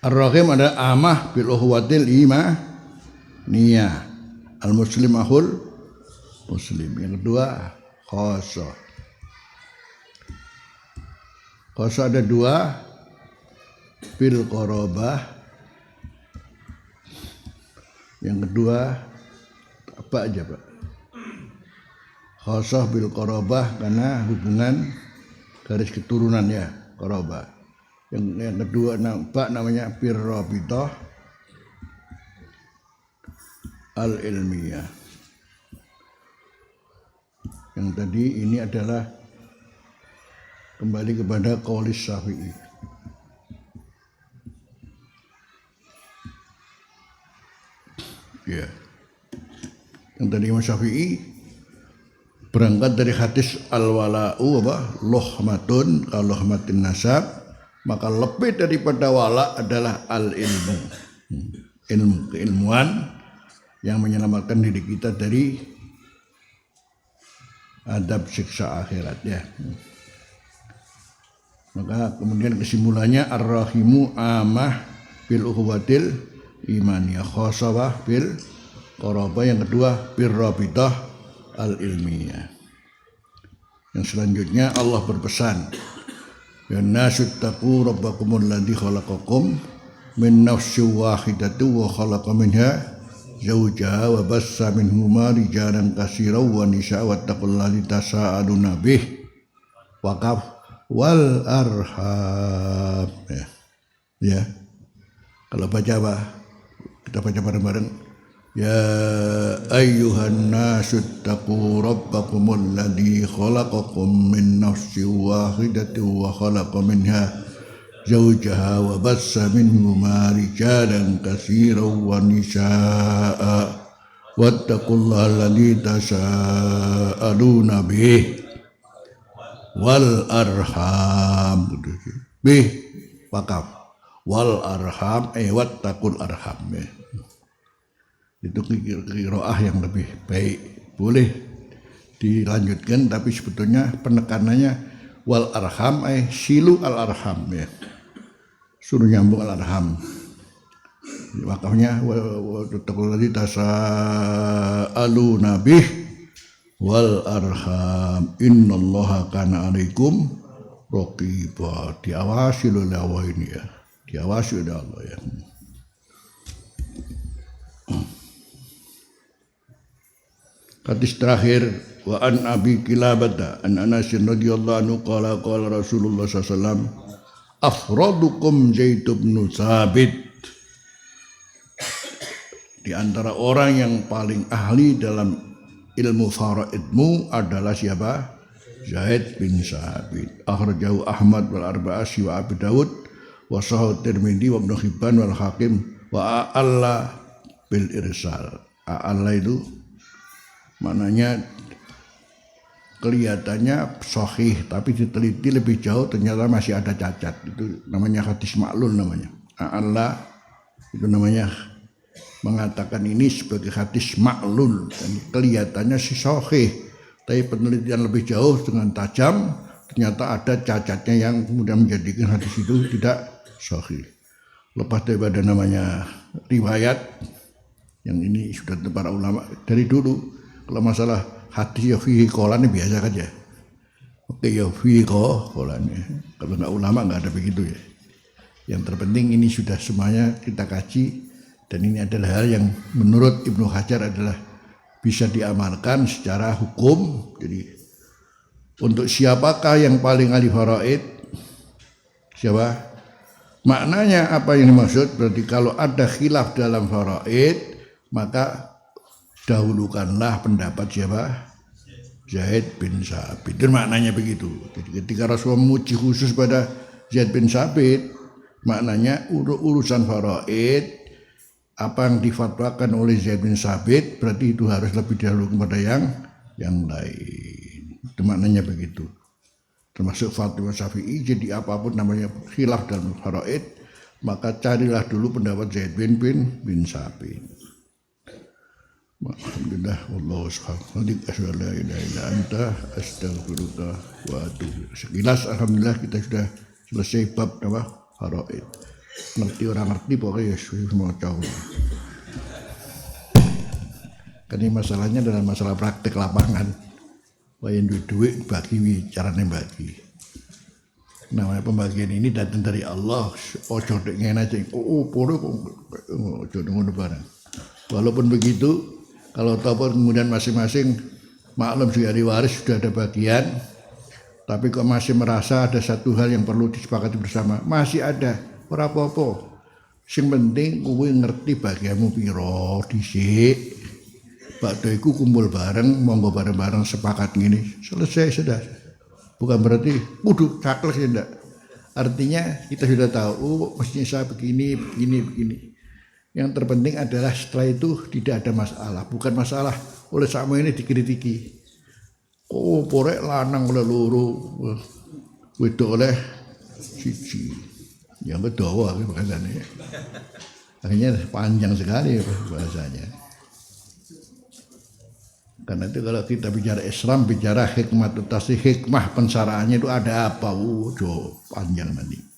Ar-rahim adalah amah bil uhwatil imaniyah. Al-muslim ahul muslim. Yang kedua khosoh. Khosoh ada dua, bil qorobah. Yang kedua apa aja Pak? Khosoh bil qorobah karena hubungan garis keturunan ya, qorobah. Yang kedua namanya birrabithah al-ilmiyah. Yang tadi ini adalah kembali kepada qaulis Syafi'i. Ya. Yang tadi Imam Syafi'i berangkat dari hadis al-wala'u lohmatun kalau lohmatin nasab, maka lebih daripada wala adalah al-ilmu. Keilmuan yang menyelamatkan diri kita dari adab siksa akhirat ya. Maka kemudian kesimpulannya ar-rahimu amah bil ukhuwatil imaniyah, khosawah bil qorobah. Yang kedua birrabithah al-ilmiyah. Yang selanjutnya Allah berpesan, ya nasu taqu rabbakumul ladzi khalaqakum min nafsin wahidatin wa khalaqa minha zawjaha wa bassa minhuma rijalan katsiran wa nisaa wattaqullaha tasaaluna bih waqaf wal arham. Ya. Kalau baca apa? Kita baca bareng-bareng. Ya ayyuhan nasu taqu rabbakumul ladzi khalaqakum min nafsin wahidatin wa khalaqa minha zawjaha wa bassa minhuma rijalan katsiran wa nisaa wattaqullaha alladzi tasaaluna bih wal arham. Bih wakaf wal arham wattaqul arham. Itu qiraah yang lebih baik. Boleh dilanjutkan tapi sebetulnya penekanannya wal arham silu al arham ya. Suruh nyambung al arham. Wakafnya wa taqullazi tasaaluna bih wal arham innallaha kana 'alaikum raqiba. Diawasi oleh Allah ini ya. Diawasi oleh Allah ya. Hadis terakhir wa an Abi Kilabah an Anas radhiyallahu anhu qala qala Rasulullah sallallahu alaihi wasallam afradukum Zaid bin Tsabit. Di antara orang yang paling ahli dalam ilmu faraidmu adalah siapa? Zaid bin Tsabit. Akhrajahu Ahmad wal Arba'asi wa Abi Dawud wa Sahih Tirmidzi wa Ibnu Hibban wal Hakim wa a'alla bil irsal. A'alla itu maknanya kelihatannya sahih tapi diteliti lebih jauh ternyata masih ada cacat. Itu namanya hadis ma'lul namanya. Allah itu namanya mengatakan ini sebagai hadis ma'lul dan kelihatannya sih sahih tapi penelitian lebih jauh dengan tajam ternyata ada cacatnya yang kemudian menjadikan hadis itu tidak sahih. Lepas daripada namanya riwayat yang ini sudah para ulama dari dulu. Kalau masalah hadis ya fihi qolan biasa saja. Oke ya fihi qolan. Kalau nggak ulama nggak ada begitu ya. Yang terpenting ini sudah semuanya kita kaji dan ini adalah hal yang menurut Ibnu Hajar adalah bisa diamalkan secara hukum. Jadi untuk siapakah yang paling ahli faraid? Siapa? Maknanya apa yang dimaksud? Berarti kalau ada khilaf dalam faraid maka dahulukanlah pendapat siapa? Zaid bin Tsabit. Itu maknanya begitu. Jadi ketika Rasulullah memuji khusus pada Zaid bin Tsabit, maknanya urusan faraid apa yang difatwakan oleh Zaid bin Tsabit berarti itu harus lebih dahulu kepada yang lain. Itu maknanya begitu. Termasuk fatwa Syafi'i, jadi apapun namanya khilaf dalam faraid, maka carilah dulu pendapat Zaid bin Tsabit. Alhamdulillah wallahu subhanahu asyhadu an la ilaha illa anta astaghfiruka wa atubu. Sekilas alhamdulillah kita sudah selesai bab faraid. ngerti orang ngerti pokoknya semua cowok. Karena masalahnya adalah masalah praktek lapangan. Wayan duit bagi caranya bagi. Namanya pembagian ini datang dari Allah. Ojo dengan aja. Poro ojo ngono barang. Walaupun begitu, kalau tahu kemudian masing-masing maklum sudah diwaris sudah ada bagian, tapi kok masih merasa ada satu hal yang perlu disepakati bersama, masih ada. Ora apa-apa. Sing penting kowe ngerti bagianmu piro dhisik. Bakdo iku kumpul bareng, monggo bareng-bareng sepakat gini, selesai sudah. Bukan berarti kudu caklek ya enggak. Artinya kita sudah tahu mestinya saya begini. Yang terpenting adalah setelah itu tidak ada masalah. Bukan masalah oleh sama ini dikritiki. Porek lanang oleh loro, wedok oleh siji. Yang kedua bahasanya. Akhirnya panjang sekali bahasanya. Karena itu kalau kita bicara Islam, bicara hikmah, hikmah pensaraannya itu ada apa? Panjang nanti.